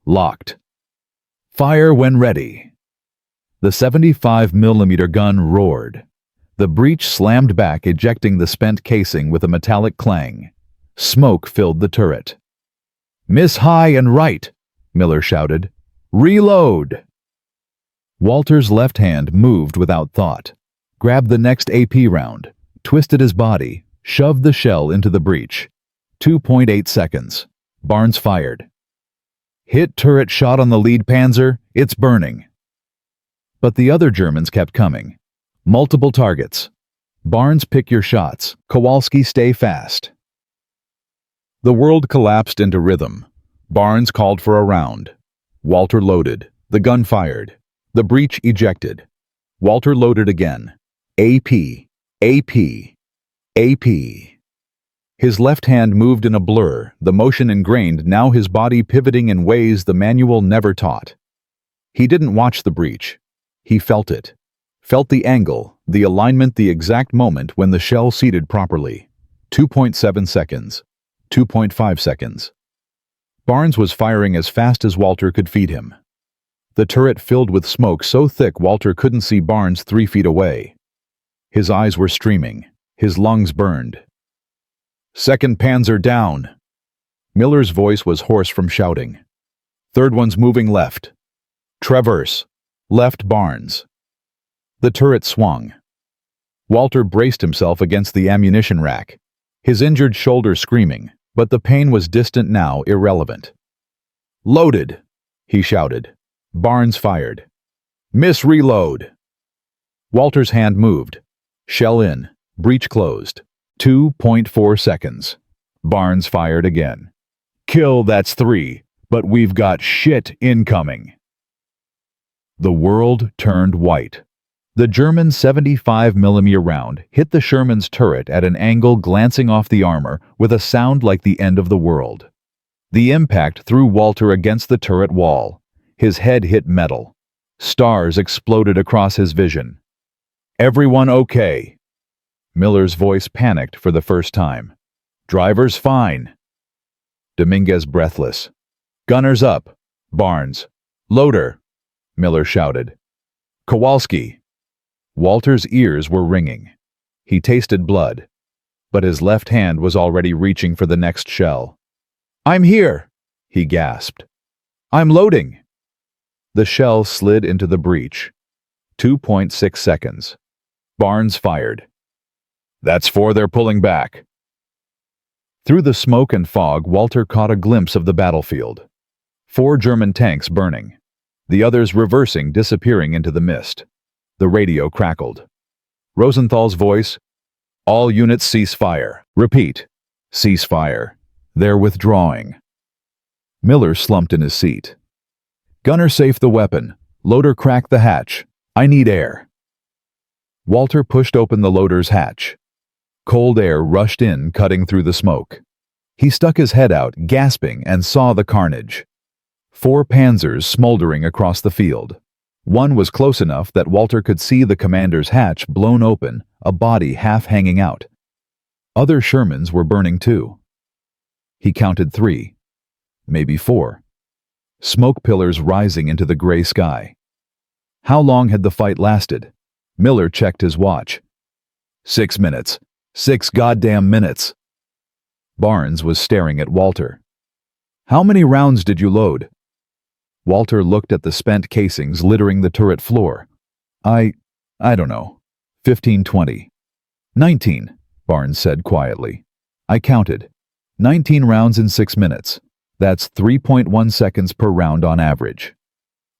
Locked. Fire when ready. The 75mm gun roared. The breech slammed back, ejecting the spent casing with a metallic clang. Smoke filled the turret. "Miss high and right," Miller shouted. "Reload!" Walter's left hand moved without thought, grabbed the next AP round, twisted his body, shoved the shell into the breech. 2.8 seconds. Barnes fired. "Hit turret shot on the lead Panzer. It's burning." But the other Germans kept coming. Multiple targets. Barnes, pick your shots. Kowalski, stay fast. The world collapsed into rhythm. Barnes called for a round. Walter loaded. The gun fired. The breech ejected. Walter loaded again. AP. AP. AP. His left hand moved in a blur, the motion ingrained, now his body pivoting in ways the manual never taught. He didn't watch the breech. He felt it. Felt the angle, the alignment, the exact moment when the shell seated properly. 2.7 seconds. 2.5 seconds. Barnes was firing as fast as Walter could feed him. The turret filled with smoke so thick Walter couldn't see Barnes 3 feet away. His eyes were streaming. His lungs burned. "Second Panzer down." Miller's voice was hoarse from shouting. "Third one's moving left. Traverse. Left Barnes." The turret swung. Walter braced himself against the ammunition rack. his injured shoulder screaming, but the pain was distant now, irrelevant. "Loaded!" he shouted. Barnes fired. "Miss reload!" Walter's hand moved. Shell in. Breech closed. 2.4 seconds. Barnes fired again. "Kill, that's 3, but we've got shit incoming." The world turned white. The German 75mm round hit the Sherman's turret at an angle glancing off the armor with a sound like the end of the world. The impact threw Walter against the turret wall. His head hit metal. Stars exploded across his vision. "Everyone okay?" Miller's voice panicked for the first time. "Driver's fine." Dominguez breathless. "Gunners up." Barnes. "Loader." Miller shouted. "Kowalski." Walter's ears were ringing. He tasted blood, but his left hand was already reaching for the next shell. "I'm here," he gasped. "I'm loading." The shell slid into the breech. 2.6 seconds. Barnes fired. "That's 4, they're pulling back." Through the smoke and fog, Walter caught a glimpse of the battlefield. 4 German tanks burning. The others reversing, disappearing into the mist. The radio crackled. Rosenthal's voice, "All units cease fire. Repeat. Cease fire. They're withdrawing." Miller slumped in his seat. "Gunner safe the weapon. Loader crack the hatch. I need air." Walter pushed open the loader's hatch. Cold air rushed in, cutting through the smoke. He stuck his head out, gasping, and saw the carnage. 4 Panzers smoldering across the field. One was close enough that Walter could see the commander's hatch blown open, a body half hanging out. Other Shermans were burning too. He counted 3, maybe 4. Smoke pillars rising into the gray sky. How long had the fight lasted? Miller checked his watch. 6 minutes. 6 goddamn minutes. Barnes was staring at Walter. "How many rounds did you load?" Walter looked at the spent casings littering the turret floor. I don't know. 15, 20. 19, Barnes said quietly. "I counted. 19 rounds in 6 minutes. That's 3.1 seconds per round on average."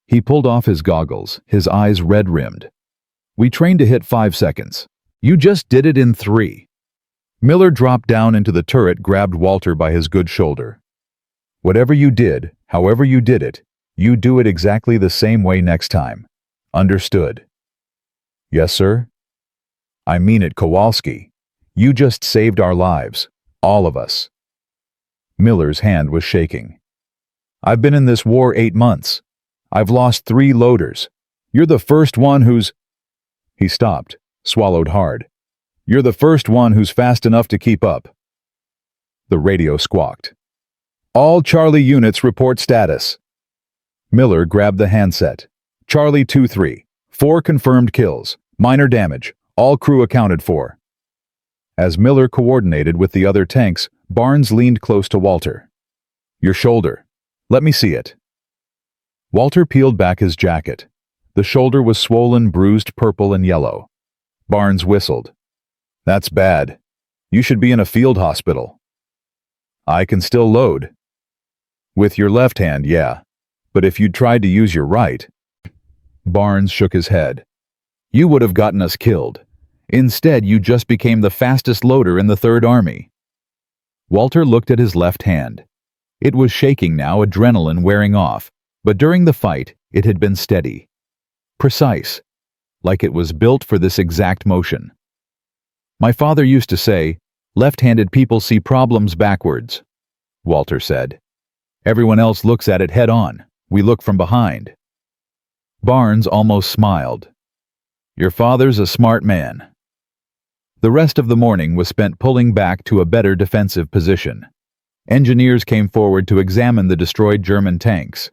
He pulled off his goggles, his eyes red-rimmed. "We trained to hit 5 seconds. You just did it in 3. Miller dropped down into the turret, grabbed Walter by his good shoulder. "Whatever you did, however you did it, you do it exactly the same way next time. Understood?" "Yes, sir." "I mean it, Kowalski. You just saved our lives. All of us." Miller's hand was shaking. "I've been in this war 8 months. I've lost 3 loaders. You're the first one who's—" He stopped, swallowed hard. "You're the first one who's fast enough to keep up." The radio squawked. "All Charlie units report status." Miller grabbed the handset. "Charlie 2-3. 4 confirmed kills. Minor damage. All crew accounted for." As Miller coordinated with the other tanks, Barnes leaned close to Walter. "Your shoulder. Let me see it." Walter peeled back his jacket. The shoulder was swollen, bruised purple and yellow. Barnes whistled. "That's bad. You should be in a field hospital." "I can still load." "With your left hand, yeah. But if you'd tried to use your right—" Barnes shook his head. "You would have gotten us killed. Instead, you just became the fastest loader in the Third Army." Walter looked at his left hand. It was shaking now, adrenaline wearing off, but during the fight, it had been steady. Precise, like it was built for this exact motion. "My father used to say, left-handed people see problems backwards," Walter said. "Everyone else looks at it head-on. We look from behind." Barnes almost smiled. "Your father's a smart man." The rest of the morning was spent pulling back to a better defensive position. Engineers came forward to examine the destroyed German tanks.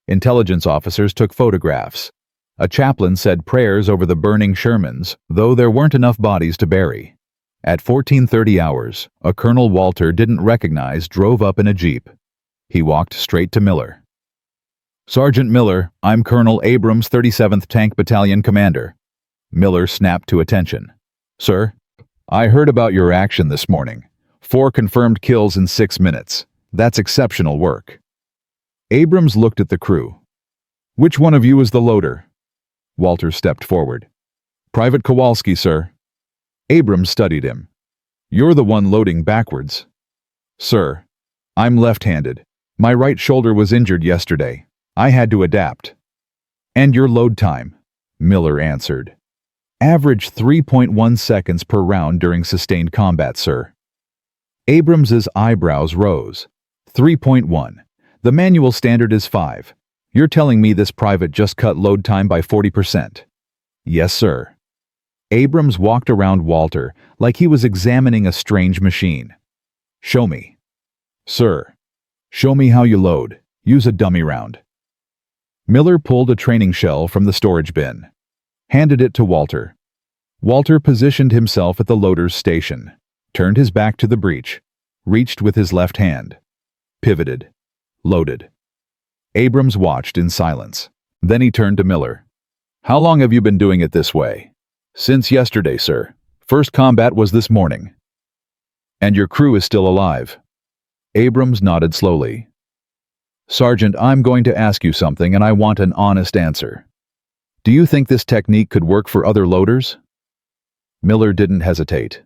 Intelligence officers took photographs. A chaplain said prayers over the burning Shermans, though there weren't enough bodies to bury. At 14:30 hours, a Colonel Walter didn't recognize drove up in a jeep. He walked straight to Miller. "Sergeant Miller, I'm Colonel Abrams, 37th Tank Battalion Commander." Miller snapped to attention. "Sir, I heard about your action this morning. 4 confirmed kills in 6 minutes. That's exceptional work. Abrams looked at the crew. Which one of you is the loader? Walter stepped forward. Private Kowalski, sir. Abrams studied him. You're the one loading backwards. Sir, I'm left-handed. My right shoulder was injured yesterday. I had to adapt. And your load time? Miller answered. Average 3.1 seconds per round during sustained combat, sir. Abrams's eyebrows rose. 3.1. The manual standard is 5. You're telling me this private just cut load time by 40%? Yes, sir. Abrams walked around Walter like he was examining a strange machine. Show me. Sir. Show me how you load. Use a dummy round. Miller pulled a training shell from the storage bin. Handed it to Walter. Walter positioned himself at the loader's station, turned his back to the breech, reached with his left hand, pivoted, loaded. Abrams watched in silence. Then he turned to Miller. How long have you been doing it this way? Since yesterday, sir. First combat was this morning. And your crew is still alive? Abrams nodded slowly. Sergeant, I'm going to ask you something and I want an honest answer. Do you think this technique could work for other loaders? Miller didn't hesitate.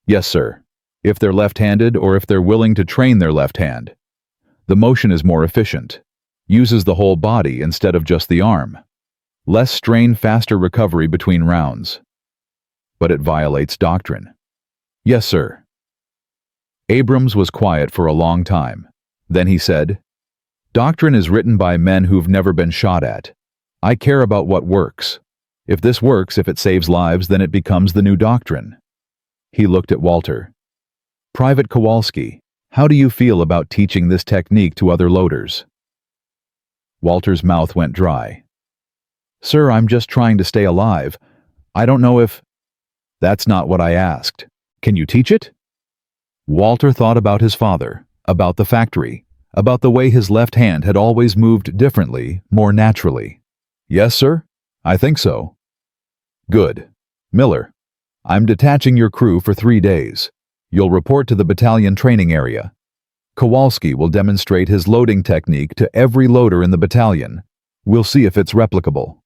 Yes, sir. If they're left-handed or if they're willing to train their left hand. The motion is more efficient. Uses the whole body instead of just the arm. Less strain, faster recovery between rounds. But it violates doctrine. Yes, sir. Abrams was quiet for a long time. Then he said, Doctrine is written by men who've never been shot at. I care about what works. If this works, if it saves lives, then it becomes the new doctrine. He looked at Walter. Private Kowalski, how do you feel about teaching this technique to other loaders? Walter's mouth went dry. Sir, I'm just trying to stay alive. I don't know if... That's not what I asked. Can you teach it? Walter thought about his father, about the factory, about the way his left hand had always moved differently, more naturally. Yes, sir? I think so. Good. Miller, I'm detaching your crew for 3 days. You'll report to the battalion training area. Kowalski will demonstrate his loading technique to every loader in the battalion. We'll see if it's replicable.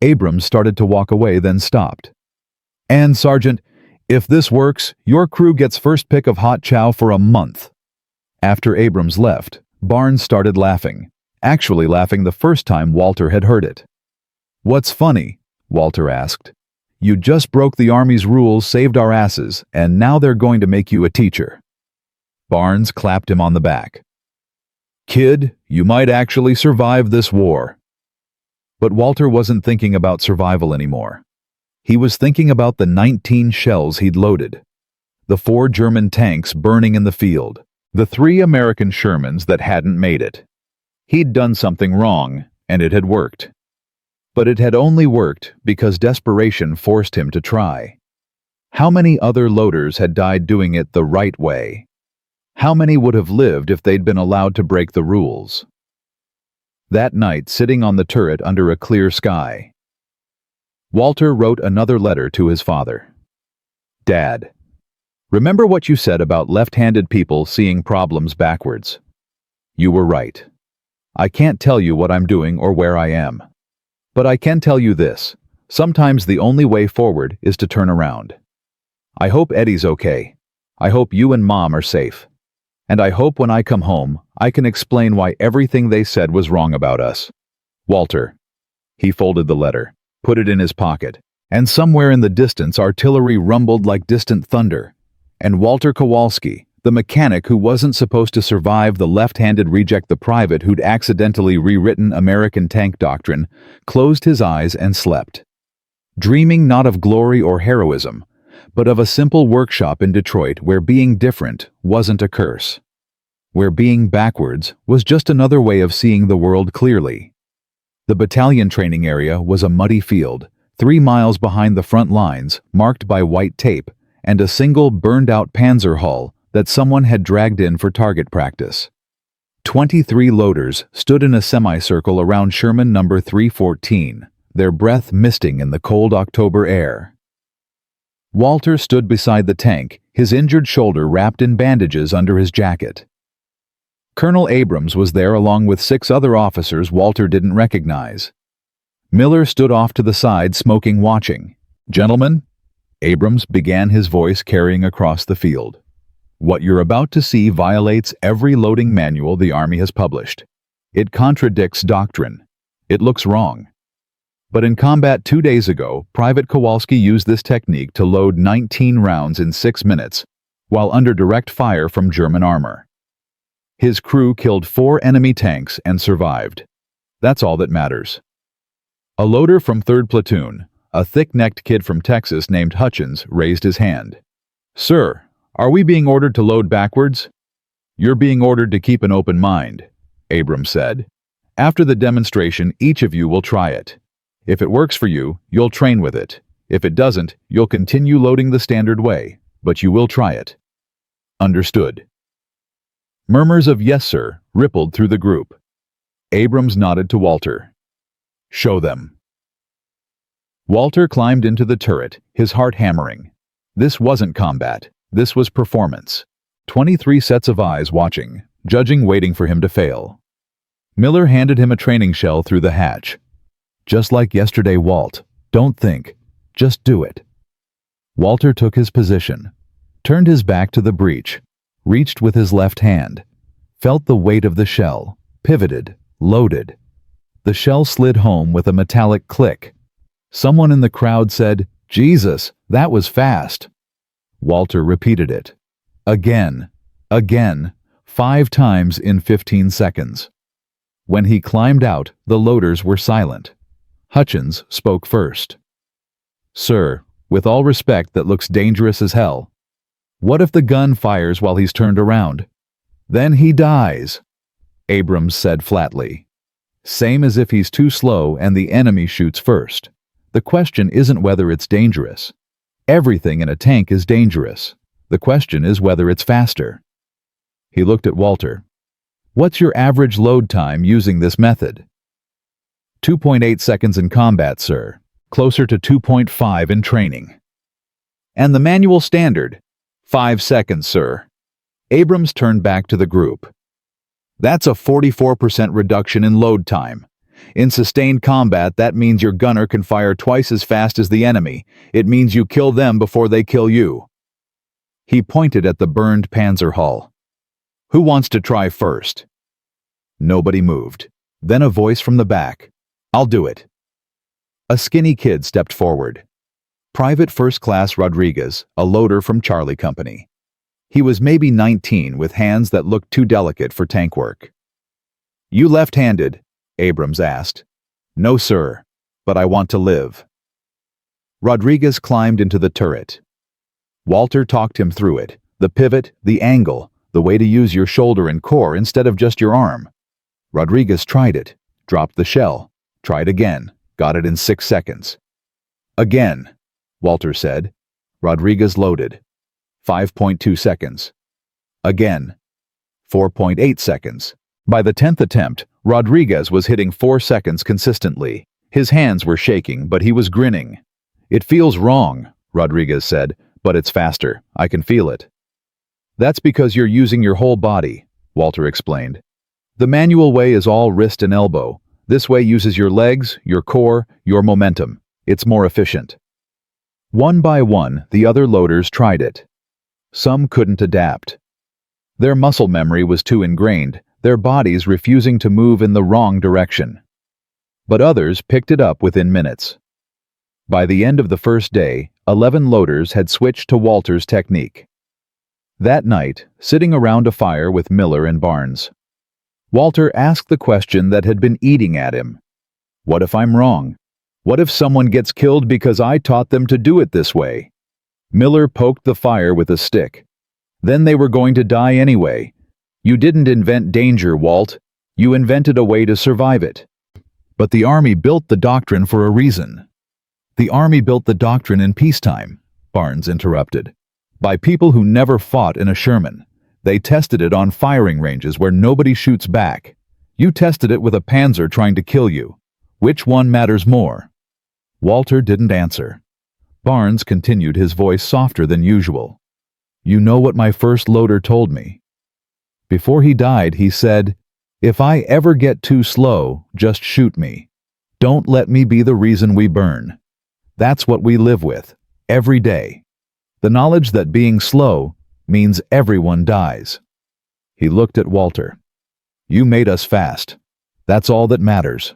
Abrams started to walk away, then stopped. And, Sergeant, if this works, your crew gets first pick of hot chow for a month. After Abrams left, Barnes started laughing, actually laughing the first time Walter had heard it. What's funny? Walter asked. You just broke the Army's rules, saved our asses, and now they're going to make you a teacher. Barnes clapped him on the back. Kid, you might actually survive this war. But Walter wasn't thinking about survival anymore. He was thinking about the 19 shells he'd loaded, the 4 German tanks burning in the field, the 3 American Shermans that hadn't made it. He'd done something wrong, and it had worked. But it had only worked because desperation forced him to try. How many other loaders had died doing it the right way? How many would have lived if they'd been allowed to break the rules? That night, sitting on the turret under a clear sky, Walter wrote another letter to his father. Dad, remember what you said about left-handed people seeing problems backwards? You were right. I can't tell you what I'm doing or where I am. But I can tell you this, sometimes the only way forward is to turn around. I hope Eddie's okay. I hope you and Mom are safe. And I hope when I come home, I can explain why everything they said was wrong about us. Walter. He folded the letter, put it in his pocket, and somewhere in the distance artillery rumbled like distant thunder. And Walter Kowalski, the mechanic who wasn't supposed to survive the left-handed reject, the private who'd accidentally rewritten American tank doctrine, closed his eyes and slept. Dreaming not of glory or heroism, but of a simple workshop in Detroit where being different wasn't a curse. Where being backwards was just another way of seeing the world clearly. The battalion training area was a muddy field, 3 miles behind the front lines, marked by white tape, and a single burned-out Panzer hull that someone had dragged in for target practice. 23 loaders stood in a semicircle around Sherman number 314, their breath misting in the cold October air. Walter stood beside the tank, his injured shoulder wrapped in bandages under his jacket. Colonel Abrams was there along with 6 other officers Walter didn't recognize. Miller stood off to the side, smoking, watching. "Gentlemen," Abrams began, his voice carrying across the field, "what you're about to see violates every loading manual the Army has published. It contradicts doctrine. It looks wrong. But in combat 2 days ago, Private Kowalski used this technique to load 19 rounds in 6 minutes, while under direct fire from German armor. His crew killed 4 enemy tanks and survived. That's all that matters." A loader from 3rd Platoon, a thick-necked kid from Texas named Hutchins, raised his hand. "Sir, are we being ordered to load backwards?" "You're being ordered to keep an open mind," Abrams said. "After the demonstration, each of you will try it. If it works for you, you'll train with it. If it doesn't, you'll continue loading the standard way, but you will try it." "Understood." Murmurs of "yes, sir" rippled through the group. Abrams nodded to Walter. "Show them." Walter climbed into the turret, his heart hammering. This wasn't combat. This was performance. 23 sets of eyes watching, judging, waiting for him to fail. Miller handed him a training shell through the hatch. "Just like yesterday, Walt. Don't think. Just do it." Walter took his position, turned his back to the breech, reached with his left hand, felt the weight of the shell, pivoted, loaded. The shell slid home with a metallic click. Someone in the crowd said, "Jesus, that was fast." Walter repeated it. Again, 5 times in 15 seconds. When he climbed out, the loaders were silent. Hutchins spoke first. "Sir, with all respect, that looks dangerous as hell. What if the gun fires while he's turned around? Then he dies," Abrams said flatly. "Same as if he's too slow and the enemy shoots first. The question isn't whether it's dangerous. Everything in a tank is dangerous. The question is whether it's faster." He looked at Walter. "What's your average load time using this method?" 2.8 seconds in combat, sir. Closer to 2.5 in training." "And the manual standard?" 5 seconds, sir." Abrams turned back to the group. "That's a 44% reduction in load time. In sustained combat, that means your gunner can fire twice as fast as the enemy. It means you kill them before they kill you." He pointed at the burned Panzer hull. "Who wants to try first?" Nobody moved. Then a voice from the back. "I'll do it." A skinny kid stepped forward. Private First Class Rodriguez, a loader from Charlie Company. He was maybe 19 with hands that looked too delicate for tank work. "You left-handed?" Abrams asked. "No, sir, but I want to live." Rodriguez climbed into the turret. Walter talked him through it, the pivot, the angle, the way to use your shoulder and core instead of just your arm. Rodriguez tried it, dropped the shell, tried again, got it in 6 seconds. "Again," Walter said. Rodriguez loaded. 5.2 seconds. Again. 4.8 seconds. By the 10th attempt, Rodriguez was hitting 4 seconds consistently. His hands were shaking, but he was grinning. "It feels wrong," Rodriguez said, "but it's faster. I can feel it." "That's because you're using your whole body," Walter explained. "The manual way is all wrist and elbow. This way uses your legs, your core, your momentum. It's more efficient." One by one, the other loaders tried it. Some couldn't adapt. Their muscle memory was too ingrained, their bodies refusing to move in the wrong direction. But others picked it up within minutes. By the end of the first day, 11 loaders had switched to Walter's technique. That night, sitting around a fire with Miller and Barnes, Walter asked the question that had been eating at him. "What if I'm wrong? What if someone gets killed because I taught them to do it this way?" Miller poked the fire with a stick. "Then they were going to die anyway. You didn't invent danger, Walt. You invented a way to survive it." "But the Army built the doctrine for a reason." "The Army built the doctrine in peacetime," Barnes interrupted, "by people who never fought in a Sherman. They tested it on firing ranges where nobody shoots back. You tested it with a Panzer trying to kill you. Which one matters more?" Walter didn't answer. Barnes continued, his voice softer than usual. "You know what my first loader told me? Before he died, he said, 'If I ever get too slow, just shoot me. Don't let me be the reason we burn.' That's what we live with, every day. The knowledge that being slow means everyone dies." He looked at Walter. "You made us fast. That's all that matters."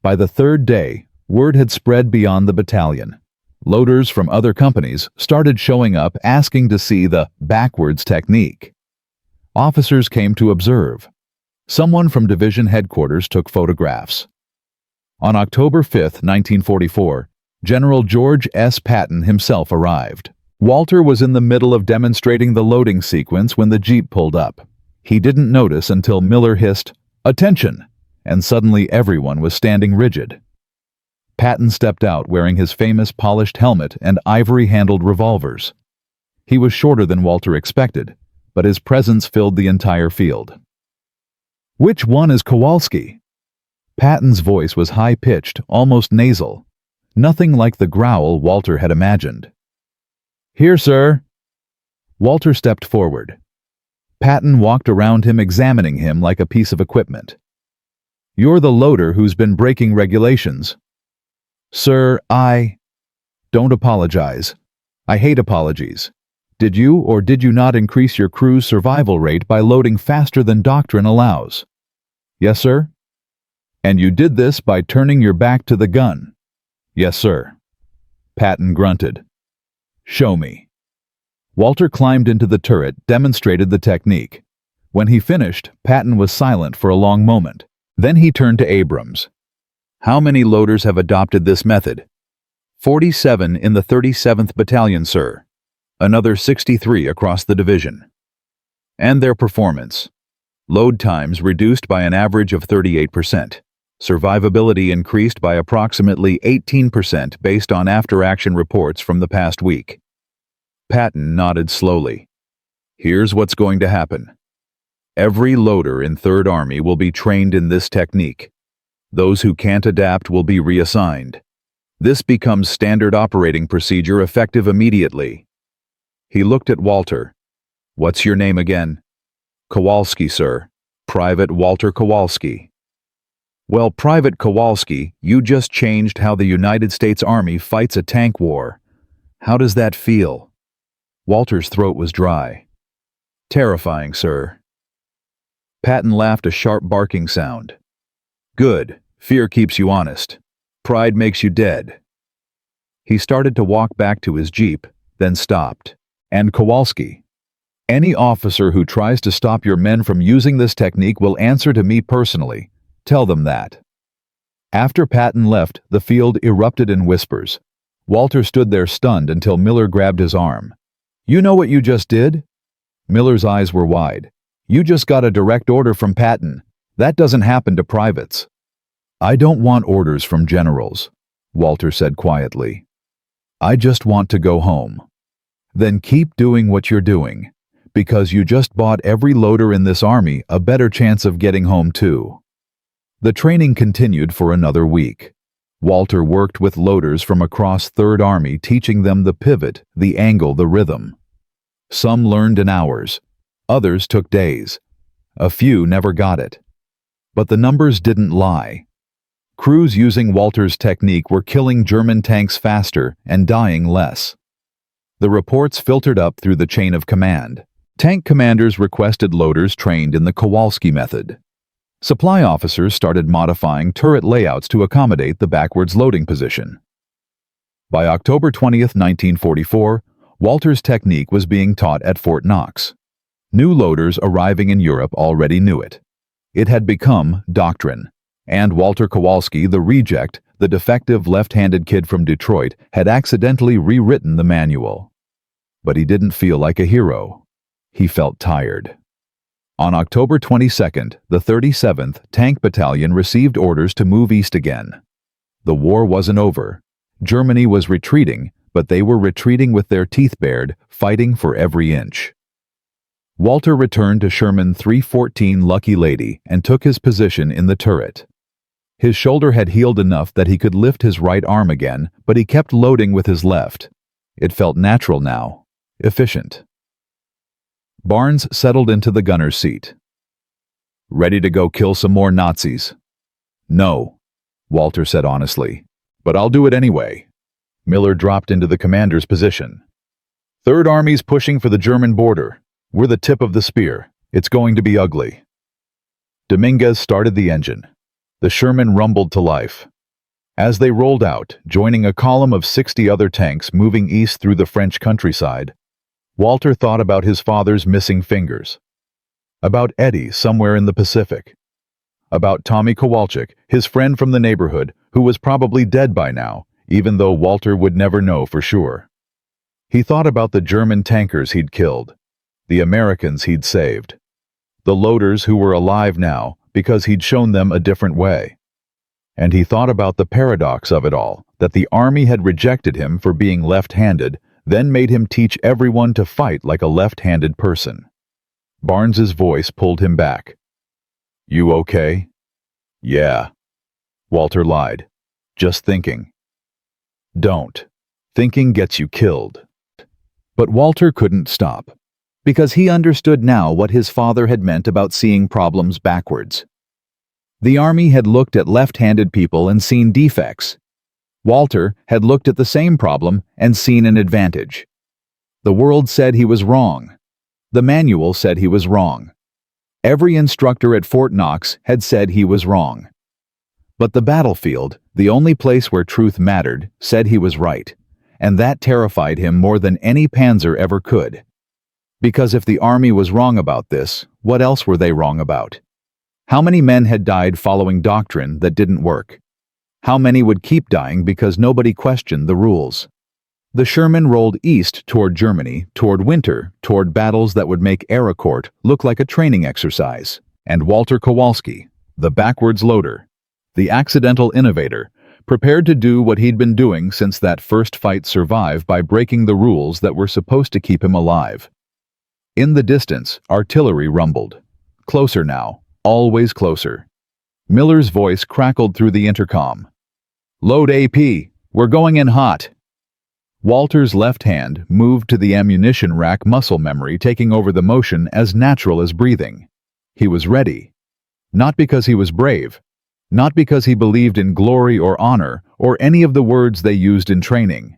By the third day, word had spread beyond the battalion. Loaders from other companies started showing up asking to see the backwards technique. Officers came to observe. Someone from division headquarters took photographs. On October 5, 1944, General George S. Patton himself arrived. Walter was in the middle of demonstrating the loading sequence when the jeep pulled up. He didn't notice until Miller hissed, "Attention!" and suddenly everyone was standing rigid. Patton stepped out wearing his famous polished helmet and ivory-handled revolvers. He was shorter than Walter expected, but his presence filled the entire field. "Which one is Kowalski?" Patton's voice was high-pitched, almost nasal, nothing like the growl Walter had imagined. "Here, sir." Walter stepped forward. Patton walked around him, examining him like a piece of equipment. "You're the loader who's been breaking regulations." "Sir, Don't apologize. I hate apologies. Did you or did you not increase your crew's survival rate by loading faster than doctrine allows?" "Yes, sir." "And you did this by turning your back to the gun?" "Yes, sir." Patton grunted. "Show me." Walter climbed into the turret, demonstrated the technique. When he finished, Patton was silent for a long moment. Then he turned to Abrams. "How many loaders have adopted this method?" 47 in the 37th Battalion, sir. Another 63 across the division. "And their performance?" "Load times reduced by an average of 38%. Survivability increased by approximately 18% based on after-action reports from the past week." Patton nodded slowly. "Here's what's going to happen. Every loader in 3rd Army will be trained in this technique. Those who can't adapt will be reassigned. This becomes standard operating procedure effective immediately." He looked at Walter. "What's your name again?" "Kowalski, sir. Private Walter Kowalski." "Well, Private Kowalski, you just changed how the United States Army fights a tank war. How does that feel?" Walter's throat was dry. "Terrifying, sir." Patton laughed, a sharp barking sound. "Good. Fear keeps you honest. Pride makes you dead." He started to walk back to his jeep, then stopped. "And Kowalski, any officer who tries to stop your men from using this technique will answer to me personally. Tell them that." After Patton left, the field erupted in whispers. Walter stood there stunned until Miller grabbed his arm. "You know what you just did?" Miller's eyes were wide. "You just got a direct order from Patton. That doesn't happen to privates." "I don't want orders from generals," Walter said quietly. "I just want to go home." "Then keep doing what you're doing, because you just bought every loader in this army a better chance of getting home too." The training continued for another week. Walter worked with loaders from across 3rd Army, teaching them the pivot, the angle, the rhythm. Some learned in hours. Others took days. A few never got it. But the numbers didn't lie. Crews using Walter's technique were killing German tanks faster and dying less. The reports filtered up through the chain of command. Tank commanders requested loaders trained in the Kowalski method. Supply officers started modifying turret layouts to accommodate the backwards loading position. By October 20, 1944, Walter's technique was being taught at Fort Knox. New loaders arriving in Europe already knew it. It had become doctrine, and Walter Kowalski, the reject, the defective left-handed kid from Detroit, had accidentally rewritten the manual. But he didn't feel like a hero. He felt tired. On October 22nd, the 37th Tank Battalion received orders to move east again. The war wasn't over. Germany was retreating, but they were retreating with their teeth bared, fighting for every inch. Walter returned to Sherman 314 Lucky Lady and took his position in the turret. His shoulder had healed enough that he could lift his right arm again, but he kept loading with his left. It felt natural now, efficient. Barnes settled into the gunner's seat. "Ready to go kill some more Nazis?" "No," Walter said honestly, "but I'll do it anyway." Miller dropped into the commander's position. "Third Army's pushing for the German border. We're the tip of the spear. It's going to be ugly." Dominguez started the engine. The Sherman rumbled to life. As they rolled out, joining a column of 60 other tanks moving east through the French countryside, Walter thought about his father's missing fingers, about Eddie somewhere in the Pacific, about Tommy Kowalski, his friend from the neighborhood, who was probably dead by now, even though Walter would never know for sure. He thought about the German tankers he'd killed, the Americans he'd saved, the loaders who were alive now because he'd shown them a different way. And he thought about the paradox of it all, that the army had rejected him for being left-handed, then made him teach everyone to fight like a left-handed person. Barnes's voice pulled him back. "You okay?" "Yeah." Walter lied. "Just thinking." "Don't. Thinking gets you killed." But Walter couldn't stop, because he understood now what his father had meant about seeing problems backwards. The army had looked at left-handed people and seen defects. Walter had looked at the same problem and seen an advantage. The world said he was wrong. The manual said he was wrong. Every instructor at Fort Knox had said he was wrong. But the battlefield, the only place where truth mattered, said he was right, and that terrified him more than any Panzer ever could. Because if the army was wrong about this, what else were they wrong about? How many men had died following doctrine that didn't work? How many would keep dying because nobody questioned the rules? The Sherman rolled east toward Germany, toward winter, toward battles that would make Aracourt look like a training exercise. And Walter Kowalski, the backwards loader, the accidental innovator, prepared to do what he'd been doing since that first fight, survive by breaking the rules that were supposed to keep him alive. In the distance, artillery rumbled. Closer now, always closer. Miller's voice crackled through the intercom. "Load AP, we're going in hot." Walter's left hand moved to the ammunition rack, muscle memory taking over the motion as natural as breathing. He was ready. Not because he was brave, not because he believed in glory or honor or any of the words they used in training,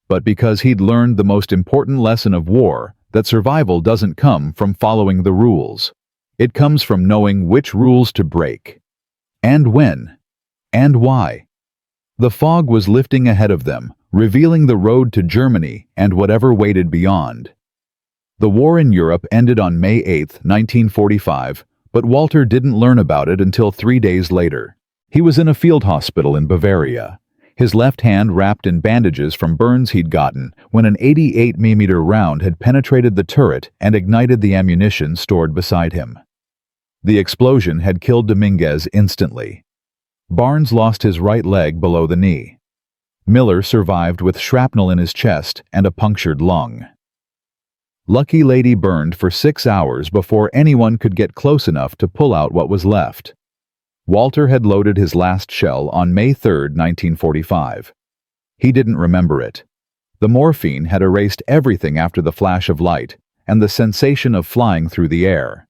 but because he'd learned the most important lesson of war, that survival doesn't come from following the rules. It comes from knowing which rules to break. And when. And why. The fog was lifting ahead of them, revealing the road to Germany and whatever waited beyond. The war in Europe ended on May 8, 1945, but Walter didn't learn about it until 3 days later. He was in a field hospital in Bavaria, his left hand wrapped in bandages from burns he'd gotten when an 88mm round had penetrated the turret and ignited the ammunition stored beside him. The explosion had killed Dominguez instantly. Barnes lost his right leg below the knee. Miller survived with shrapnel in his chest and a punctured lung. Lucky Lady burned for 6 hours before anyone could get close enough to pull out what was left. Walter had loaded his last shell on May 3, 1945. He didn't remember it. The morphine had erased everything after the flash of light and the sensation of flying through the air.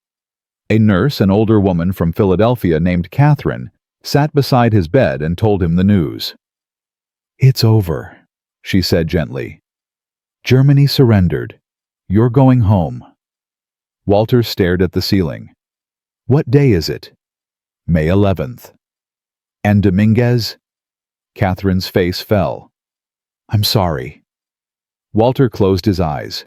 A nurse, an older woman from Philadelphia named Catherine, sat beside his bed and told him the news. "It's over," she said gently. "Germany surrendered. You're going home." Walter stared at the ceiling. "What day is it?" "May 11th. "And Dominguez?" Catherine's face fell. "I'm sorry." Walter closed his eyes.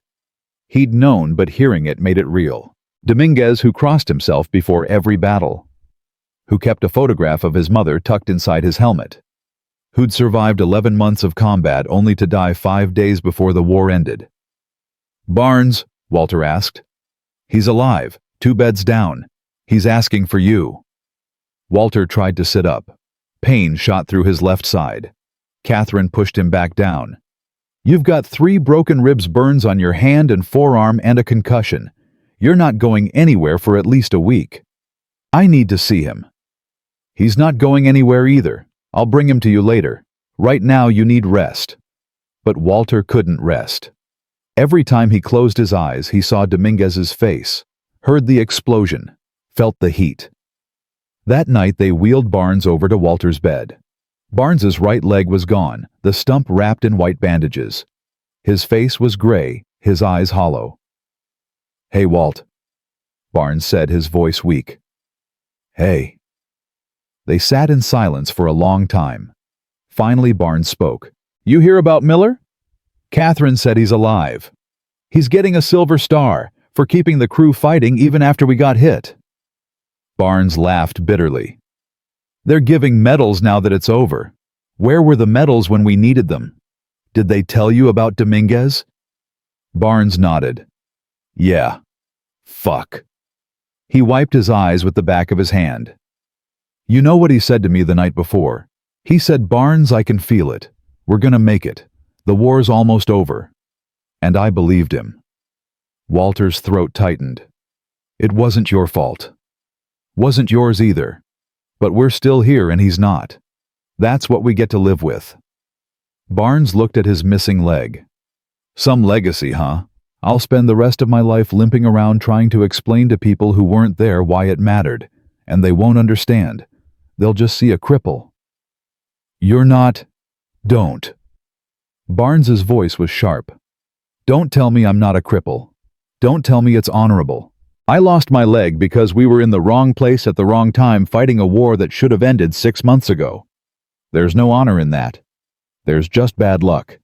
He'd known, but hearing it made it real. Dominguez, who crossed himself before every battle, who kept a photograph of his mother tucked inside his helmet, who'd survived 11 months of combat only to die 5 days before the war ended. "Barnes," Walter asked. "He's alive, 2 beds down. He's asking for you." Walter tried to sit up. Pain shot through his left side. Catherine pushed him back down. "You've got 3 broken ribs, burns on your hand and forearm, and a concussion. You're not going anywhere for at least a week. I need to see him." He's not going anywhere either. I'll bring him to you later. Right now you need rest. But Walter couldn't rest. Every time he closed his eyes, he saw Dominguez's face, heard the explosion, felt the heat. That night they wheeled Barnes over to Walter's bed. Barnes's right leg was gone, the stump wrapped in white bandages. His face was gray, his eyes hollow. "Hey, Walt," Barnes said, his voice weak. "Hey." They sat in silence for a long time. Finally Barnes spoke. "You hear about Miller? Catherine said he's alive. He's getting a Silver Star for keeping the crew fighting even after we got hit." Barnes laughed bitterly. "They're giving medals now that it's over. Where were the medals when we needed them? Did they tell you about Dominguez?" Barnes nodded. "Yeah. Fuck." He wiped his eyes with the back of his hand. "You know what he said to me the night before? He said, 'Barnes, I can feel it. We're gonna make it. The war's almost over.' And I believed him." Walter's throat tightened. "It wasn't your fault. Wasn't yours either. But we're still here and he's not. That's what we get to live with." Barnes looked at his missing leg. "Some legacy, huh? I'll spend the rest of my life limping around trying to explain to people who weren't there why it mattered, and they won't understand. They'll just see a cripple." "You're not—" "Don't." Barnes's voice was sharp. "Don't tell me I'm not a cripple. Don't tell me it's honorable. I lost my leg because we were in the wrong place at the wrong time fighting a war that should have ended 6 months ago. There's no honor in that. There's just bad luck."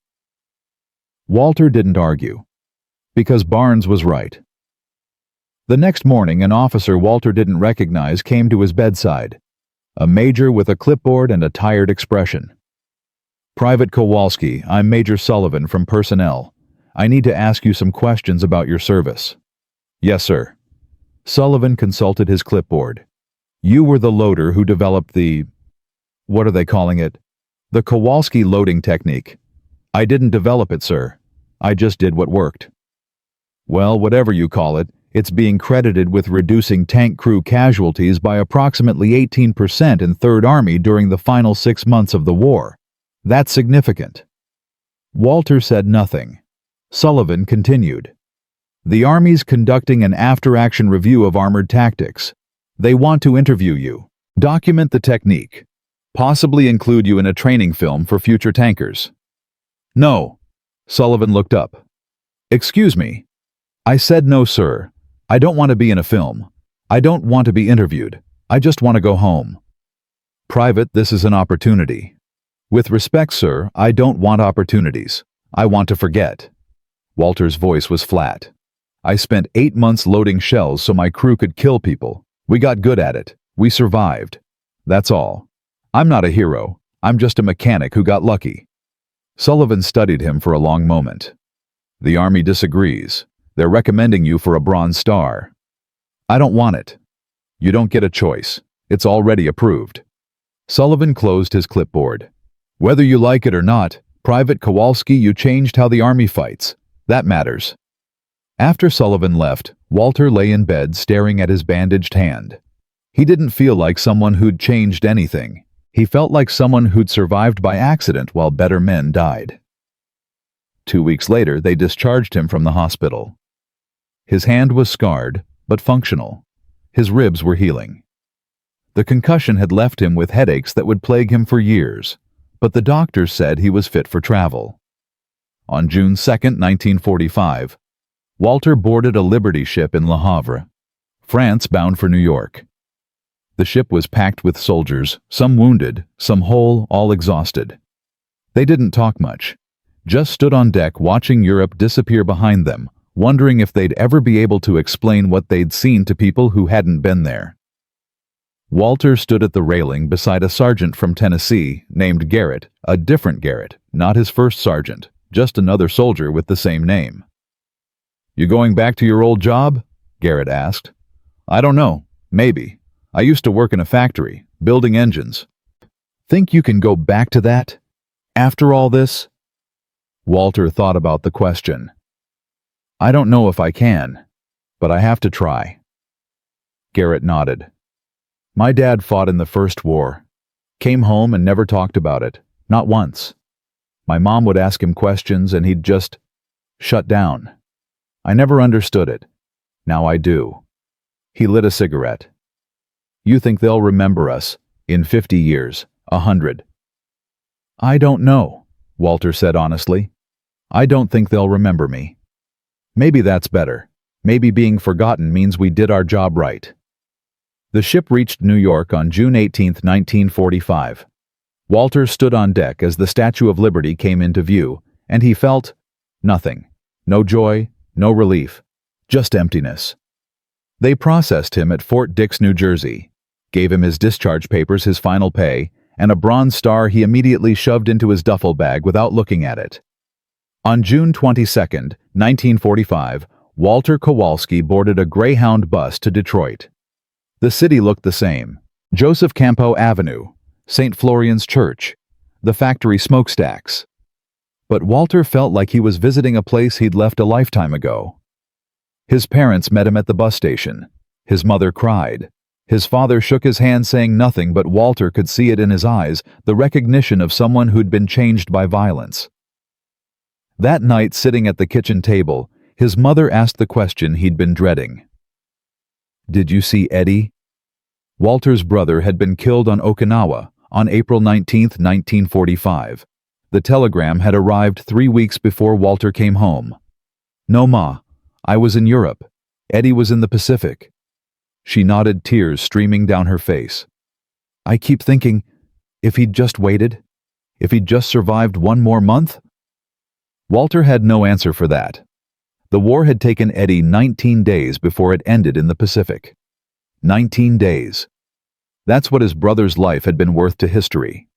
Walter didn't argue, because Barnes was right. The next morning, an officer Walter didn't recognize came to his bedside, a major with a clipboard and a tired expression. "Private Kowalski, I'm Major Sullivan from Personnel. I need to ask you some questions about your service." "Yes, sir." Sullivan consulted his clipboard. "You were the loader who developed the— what are they calling it? The Kowalski loading technique." "I didn't develop it, sir. I just did what worked." "Well, whatever you call it, it's being credited with reducing tank crew casualties by approximately 18% in Third Army during the final 6 months of the war. That's significant." Walter said nothing. Sullivan continued. "The Army's conducting an after-action review of armored tactics. They want to interview you, document the technique, possibly include you in a training film for future tankers." "No." Sullivan looked up. "Excuse me." "I said no, sir. I don't want to be in a film. I don't want to be interviewed. I just want to go home." "Private, this is an opportunity." "With respect, sir, I don't want opportunities. I want to forget." Walter's voice was flat. "I spent 8 months loading shells so my crew could kill people. We got good at it. We survived. That's all. I'm not a hero. I'm just a mechanic who got lucky." Sullivan studied him for a long moment. "The Army disagrees. They're recommending you for a Bronze Star." "I don't want it." "You don't get a choice. It's already approved." Sullivan closed his clipboard. "Whether you like it or not, Private Kowalski, you changed how the Army fights. That matters." After Sullivan left, Walter lay in bed staring at his bandaged hand. He didn't feel like someone who'd changed anything. He felt like someone who'd survived by accident while better men died. 2 weeks later, they discharged him from the hospital. His hand was scarred, but functional. His ribs were healing. The concussion had left him with headaches that would plague him for years, but the doctors said he was fit for travel. On June 2, 1945, Walter boarded a Liberty ship in Le Havre, France, bound for New York. The ship was packed with soldiers, some wounded, some whole, all exhausted. They didn't talk much, just stood on deck watching Europe disappear behind them, wondering if they'd ever be able to explain what they'd seen to people who hadn't been there. Walter stood at the railing beside a sergeant from Tennessee named Garrett, a different Garrett, not his first sergeant, just another soldier with the same name. "You going back to your old job?" Garrett asked. "I don't know. Maybe. I used to work in a factory, building engines." "Think you can go back to that? After all this?" Walter thought about the question. "I don't know if I can, but I have to try." Garrett nodded. My dad fought in the First War. Came home and never talked about it. Not once. My mom would ask him questions and he'd just shut down. I never understood it. Now I do. He lit a cigarette. You think they'll remember us in 50 years, 100? I don't know, Walter said honestly. I don't think they'll remember me. Maybe that's better. Maybe being forgotten means we did our job right. The ship reached New York on June 18, 1945. Walter stood on deck as the Statue of Liberty came into view, and he felt nothing. No joy, no relief, just emptiness. They processed him at Fort Dix, New Jersey, gave him his discharge papers, his final pay, and a bronze star he immediately shoved into his duffel bag without looking at it. On June 22, 1945, Walter Kowalski boarded a Greyhound bus to Detroit. The city looked the same. Joseph Campo Avenue, St. Florian's Church, the factory smokestacks. But Walter felt like he was visiting a place he'd left a lifetime ago. His parents met him at the bus station. His mother cried. His father shook his hand saying nothing, but Walter could see it in his eyes, the recognition of someone who'd been changed by violence. That night, sitting at the kitchen table, his mother asked the question he'd been dreading. Did you see Eddie? Walter's brother had been killed on Okinawa on April 19, 1945. The telegram had arrived 3 weeks before Walter came home. No, Ma. I was in Europe. Eddie was in the Pacific. She nodded, tears streaming down her face. I keep thinking, if he'd just waited? If he'd just survived one more month? Walter had no answer for that. The war had taken Eddie 19 days before it ended in the Pacific. 19 days. That's what his brother's life had been worth to history.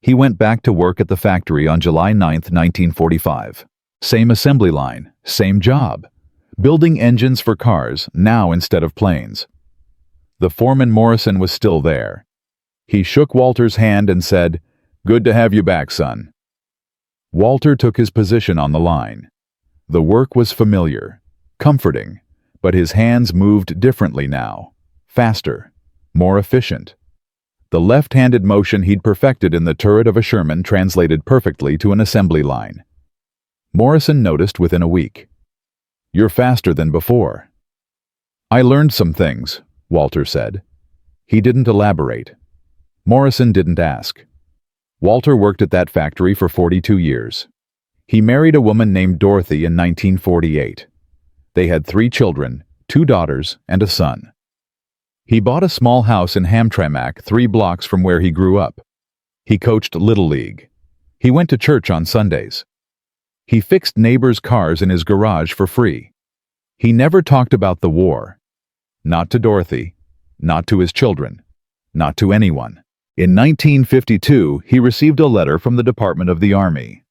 He went back to work at the factory on July 9, 1945. Same assembly line, same job. Building engines for cars, now instead of planes. The foreman Morrison was still there. He shook Walter's hand and said, "Good to have you back, son." Walter took his position on the line. The work was familiar, comforting, but his hands moved differently now, faster, more efficient. The left-handed motion he'd perfected in the turret of a Sherman translated perfectly to an assembly line. Morrison noticed within a week. You're faster than before. I learned some things, Walter said. He didn't elaborate. Morrison didn't ask. Walter worked at that factory for 42 years. He married a woman named Dorothy in 1948. They had 3 children, 2 daughters, and a son. He bought a small house in Hamtramck, 3 blocks from where he grew up. He coached Little League. He went to church on Sundays. He fixed neighbors' cars in his garage for free. He never talked about the war. Not to Dorothy, not to his children, not to anyone. In 1952, he received a letter from the Department of the Army.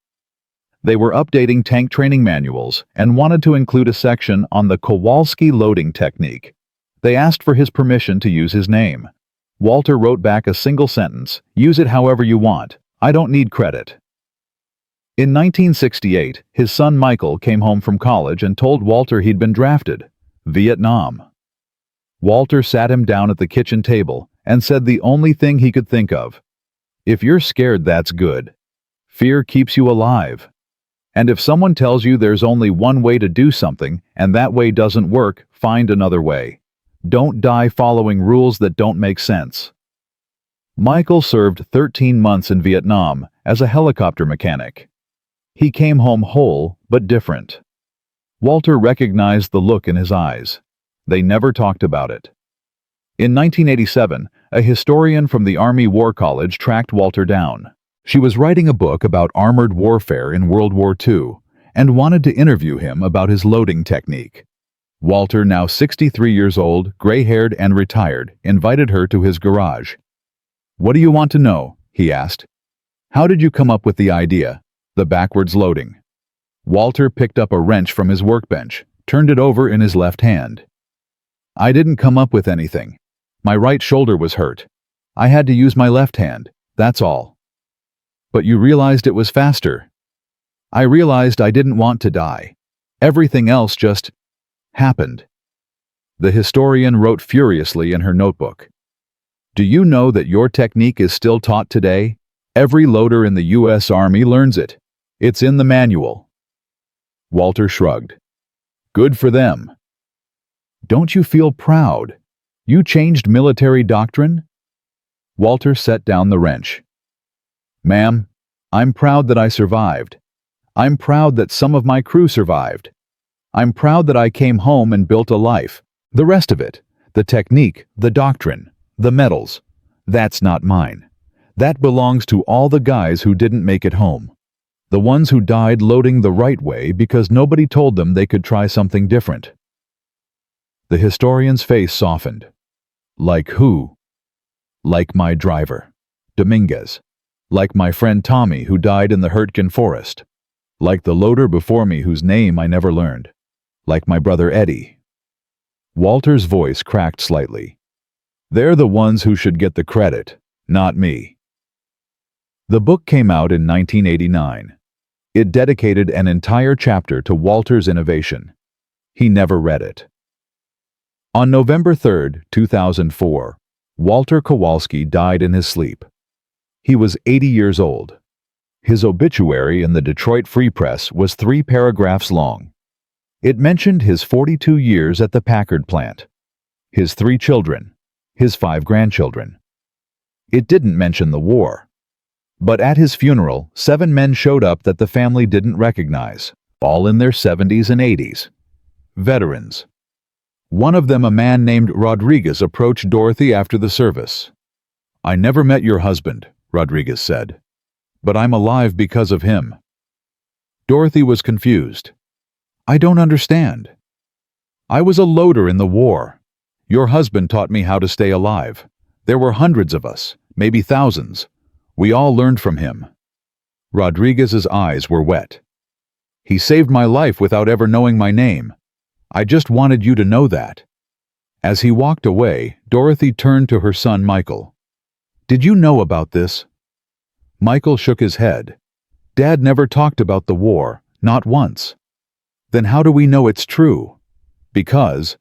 They were updating tank training manuals and wanted to include a section on the Kowalski loading technique. They asked for his permission to use his name. Walter wrote back a single sentence, "Use it however you want. I don't need credit." In 1968, his son Michael came home from college and told Walter he'd been drafted. Vietnam. Walter sat him down at the kitchen table and said the only thing he could think of. If you're scared, that's good. Fear keeps you alive. And if someone tells you there's only one way to do something and that way doesn't work, find another way. Don't die following rules that don't make sense. Michael served 13 months in Vietnam as a helicopter mechanic. He came home whole, but different. Walter recognized the look in his eyes. They never talked about it. In 1987, a historian from the Army War College tracked Walter down. She was writing a book about armored warfare in World War II and wanted to interview him about his loading technique. Walter, now 63 years old, gray-haired and retired, invited her to his garage. "What do you want to know?" he asked. "How did you come up with the idea? The backwards loading." Walter picked up a wrench from his workbench, turned it over in his left hand. "I didn't come up with anything. My right shoulder was hurt. I had to use my left hand, that's all." "But you realized it was faster." "I realized I didn't want to die. Everything else just happened." The historian wrote furiously in her notebook. Do you know that your technique is still taught today? Every loader in the U.S. Army learns it. It's in the manual. Walter shrugged. Good for them. Don't you feel proud? You changed military doctrine? Walter set down the wrench. Ma'am, I'm proud that I survived. I'm proud that some of my crew survived. I'm proud that I came home and built a life. The rest of it, the technique, the doctrine, the medals, that's not mine. That belongs to all the guys who didn't make it home. The ones who died loading the right way because nobody told them they could try something different. The historian's face softened. Like who? Like my driver, Dominguez. Like my friend Tommy who died in the Hurtgen forest. Like the loader before me whose name I never learned. Like my brother Eddie. Walter's voice cracked slightly. They're the ones who should get the credit, not me. The book came out in 1989. It dedicated an entire chapter to Walter's innovation. He never read it. On November 3, 2004, Walter Kowalski died in his sleep. He was 80 years old. His obituary in the Detroit Free Press was 3 paragraphs long. It mentioned his 42 years at the Packard plant, his 3 children, his 5 grandchildren. It didn't mention the war. But at his funeral, 7 men showed up that the family didn't recognize, all in their 70s and 80s. Veterans. One of them, a man named Rodriguez, approached Dorothy after the service. I never met your husband, Rodriguez said, but I'm alive because of him. Dorothy was confused. I don't understand. I was a loader in the war. Your husband taught me how to stay alive. There were hundreds of us, maybe thousands. We all learned from him. Rodriguez's eyes were wet. He saved my life without ever knowing my name. I just wanted you to know that. As he walked away, Dorothy turned to her son Michael. Did you know about this? Michael shook his head. Dad never talked about the war, not once. Then how do we know it's true? Because,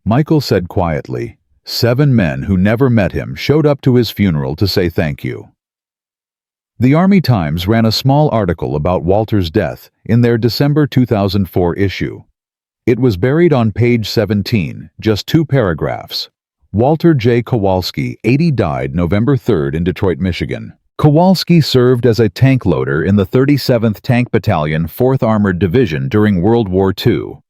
Michael said quietly, 7 men who never met him showed up to his funeral to say thank you. The Army Times ran a small article about Walter's death in their December 2004 issue. It was buried on page 17, just 2 paragraphs. Walter J. Kowalski, 80, died November 3 in Detroit, Michigan. Kowalski served as a tank loader in the 37th Tank Battalion, 4th Armored Division during World War II.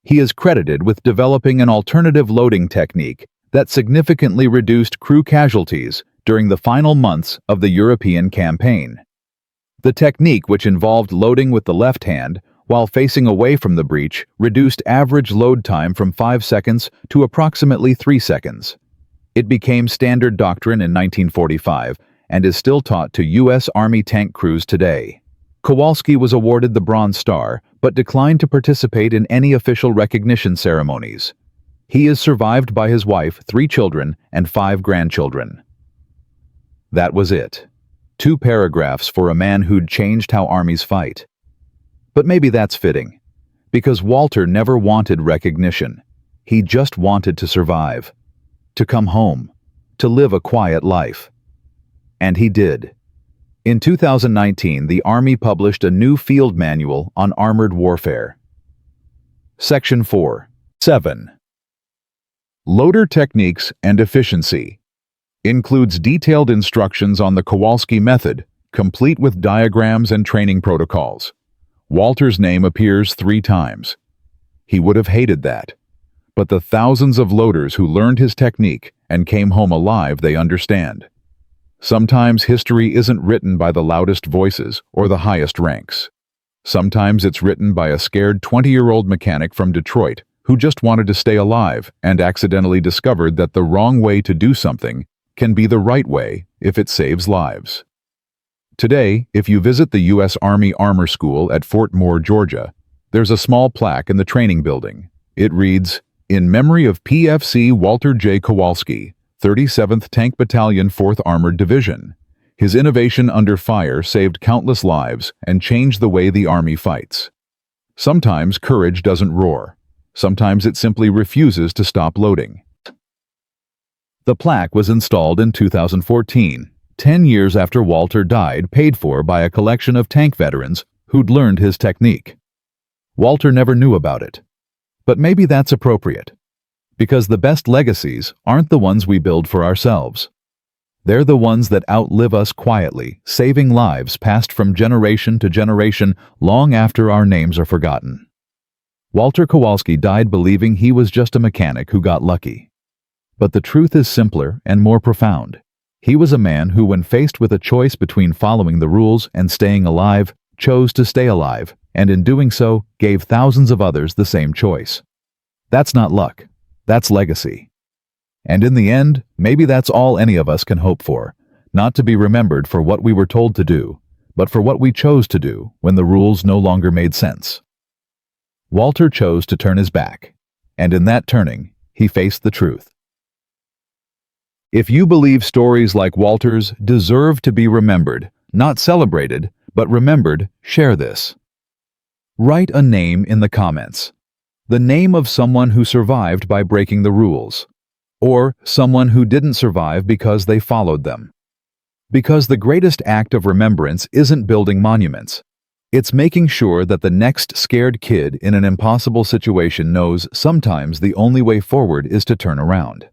He is credited with developing an alternative loading technique that significantly reduced crew casualties during the final months of the European campaign. The technique, which involved loading with the left hand while facing away from the breech, reduced average load time from 5 seconds to approximately 3 seconds. It became standard doctrine in 1945 and is still taught to U.S. Army tank crews today. Kowalski was awarded the Bronze Star, but declined to participate in any official recognition ceremonies. He is survived by his wife, 3 children, and 5 grandchildren. That was it. 2 paragraphs for a man who'd changed how armies fight. But maybe that's fitting, because Walter never wanted recognition. He just wanted to survive, to come home, to live a quiet life. And he did. In 2019, the Army published a new field manual on armored warfare. Section 4. 7. Loader Techniques and Efficiency. Includes detailed instructions on the Kowalski Method, complete with diagrams and training protocols. Walter's name appears 3 times. He would have hated that. But the thousands of loaders who learned his technique and came home alive, they understand. Sometimes history isn't written by the loudest voices or the highest ranks. Sometimes it's written by a scared 20-year-old mechanic from Detroit who just wanted to stay alive and accidentally discovered that the wrong way to do something can be the right way if it saves lives. Today, if you visit the U.S. Army Armor School at Fort Moore, Georgia, there's a small plaque in the training building. It reads, "In memory of PFC Walter J. Kowalski, 37th Tank Battalion, 4th Armored Division. His innovation under fire saved countless lives and changed the way the Army fights." Sometimes courage doesn't roar. Sometimes it simply refuses to stop loading. The plaque was installed in 2014, 10 years after Walter died, paid for by a collection of tank veterans who'd learned his technique. Walter never knew about it. But maybe that's appropriate, because the best legacies aren't the ones we build for ourselves. They're the ones that outlive us quietly, saving lives passed from generation to generation long after our names are forgotten. Walter Kowalski died believing he was just a mechanic who got lucky. But the truth is simpler and more profound. He was a man who, when faced with a choice between following the rules and staying alive, chose to stay alive, and in doing so, gave thousands of others the same choice. That's not luck. That's legacy. And in the end, maybe that's all any of us can hope for, not to be remembered for what we were told to do, but for what we chose to do when the rules no longer made sense. Walter chose to turn his back, and in that turning, he faced the truth. If you believe stories like Walter's deserve to be remembered, not celebrated, but remembered, share this. Write a name in the comments. The name of someone who survived by breaking the rules, or someone who didn't survive because they followed them. Because the greatest act of remembrance isn't building monuments. It's making sure that the next scared kid in an impossible situation knows sometimes the only way forward is to turn around.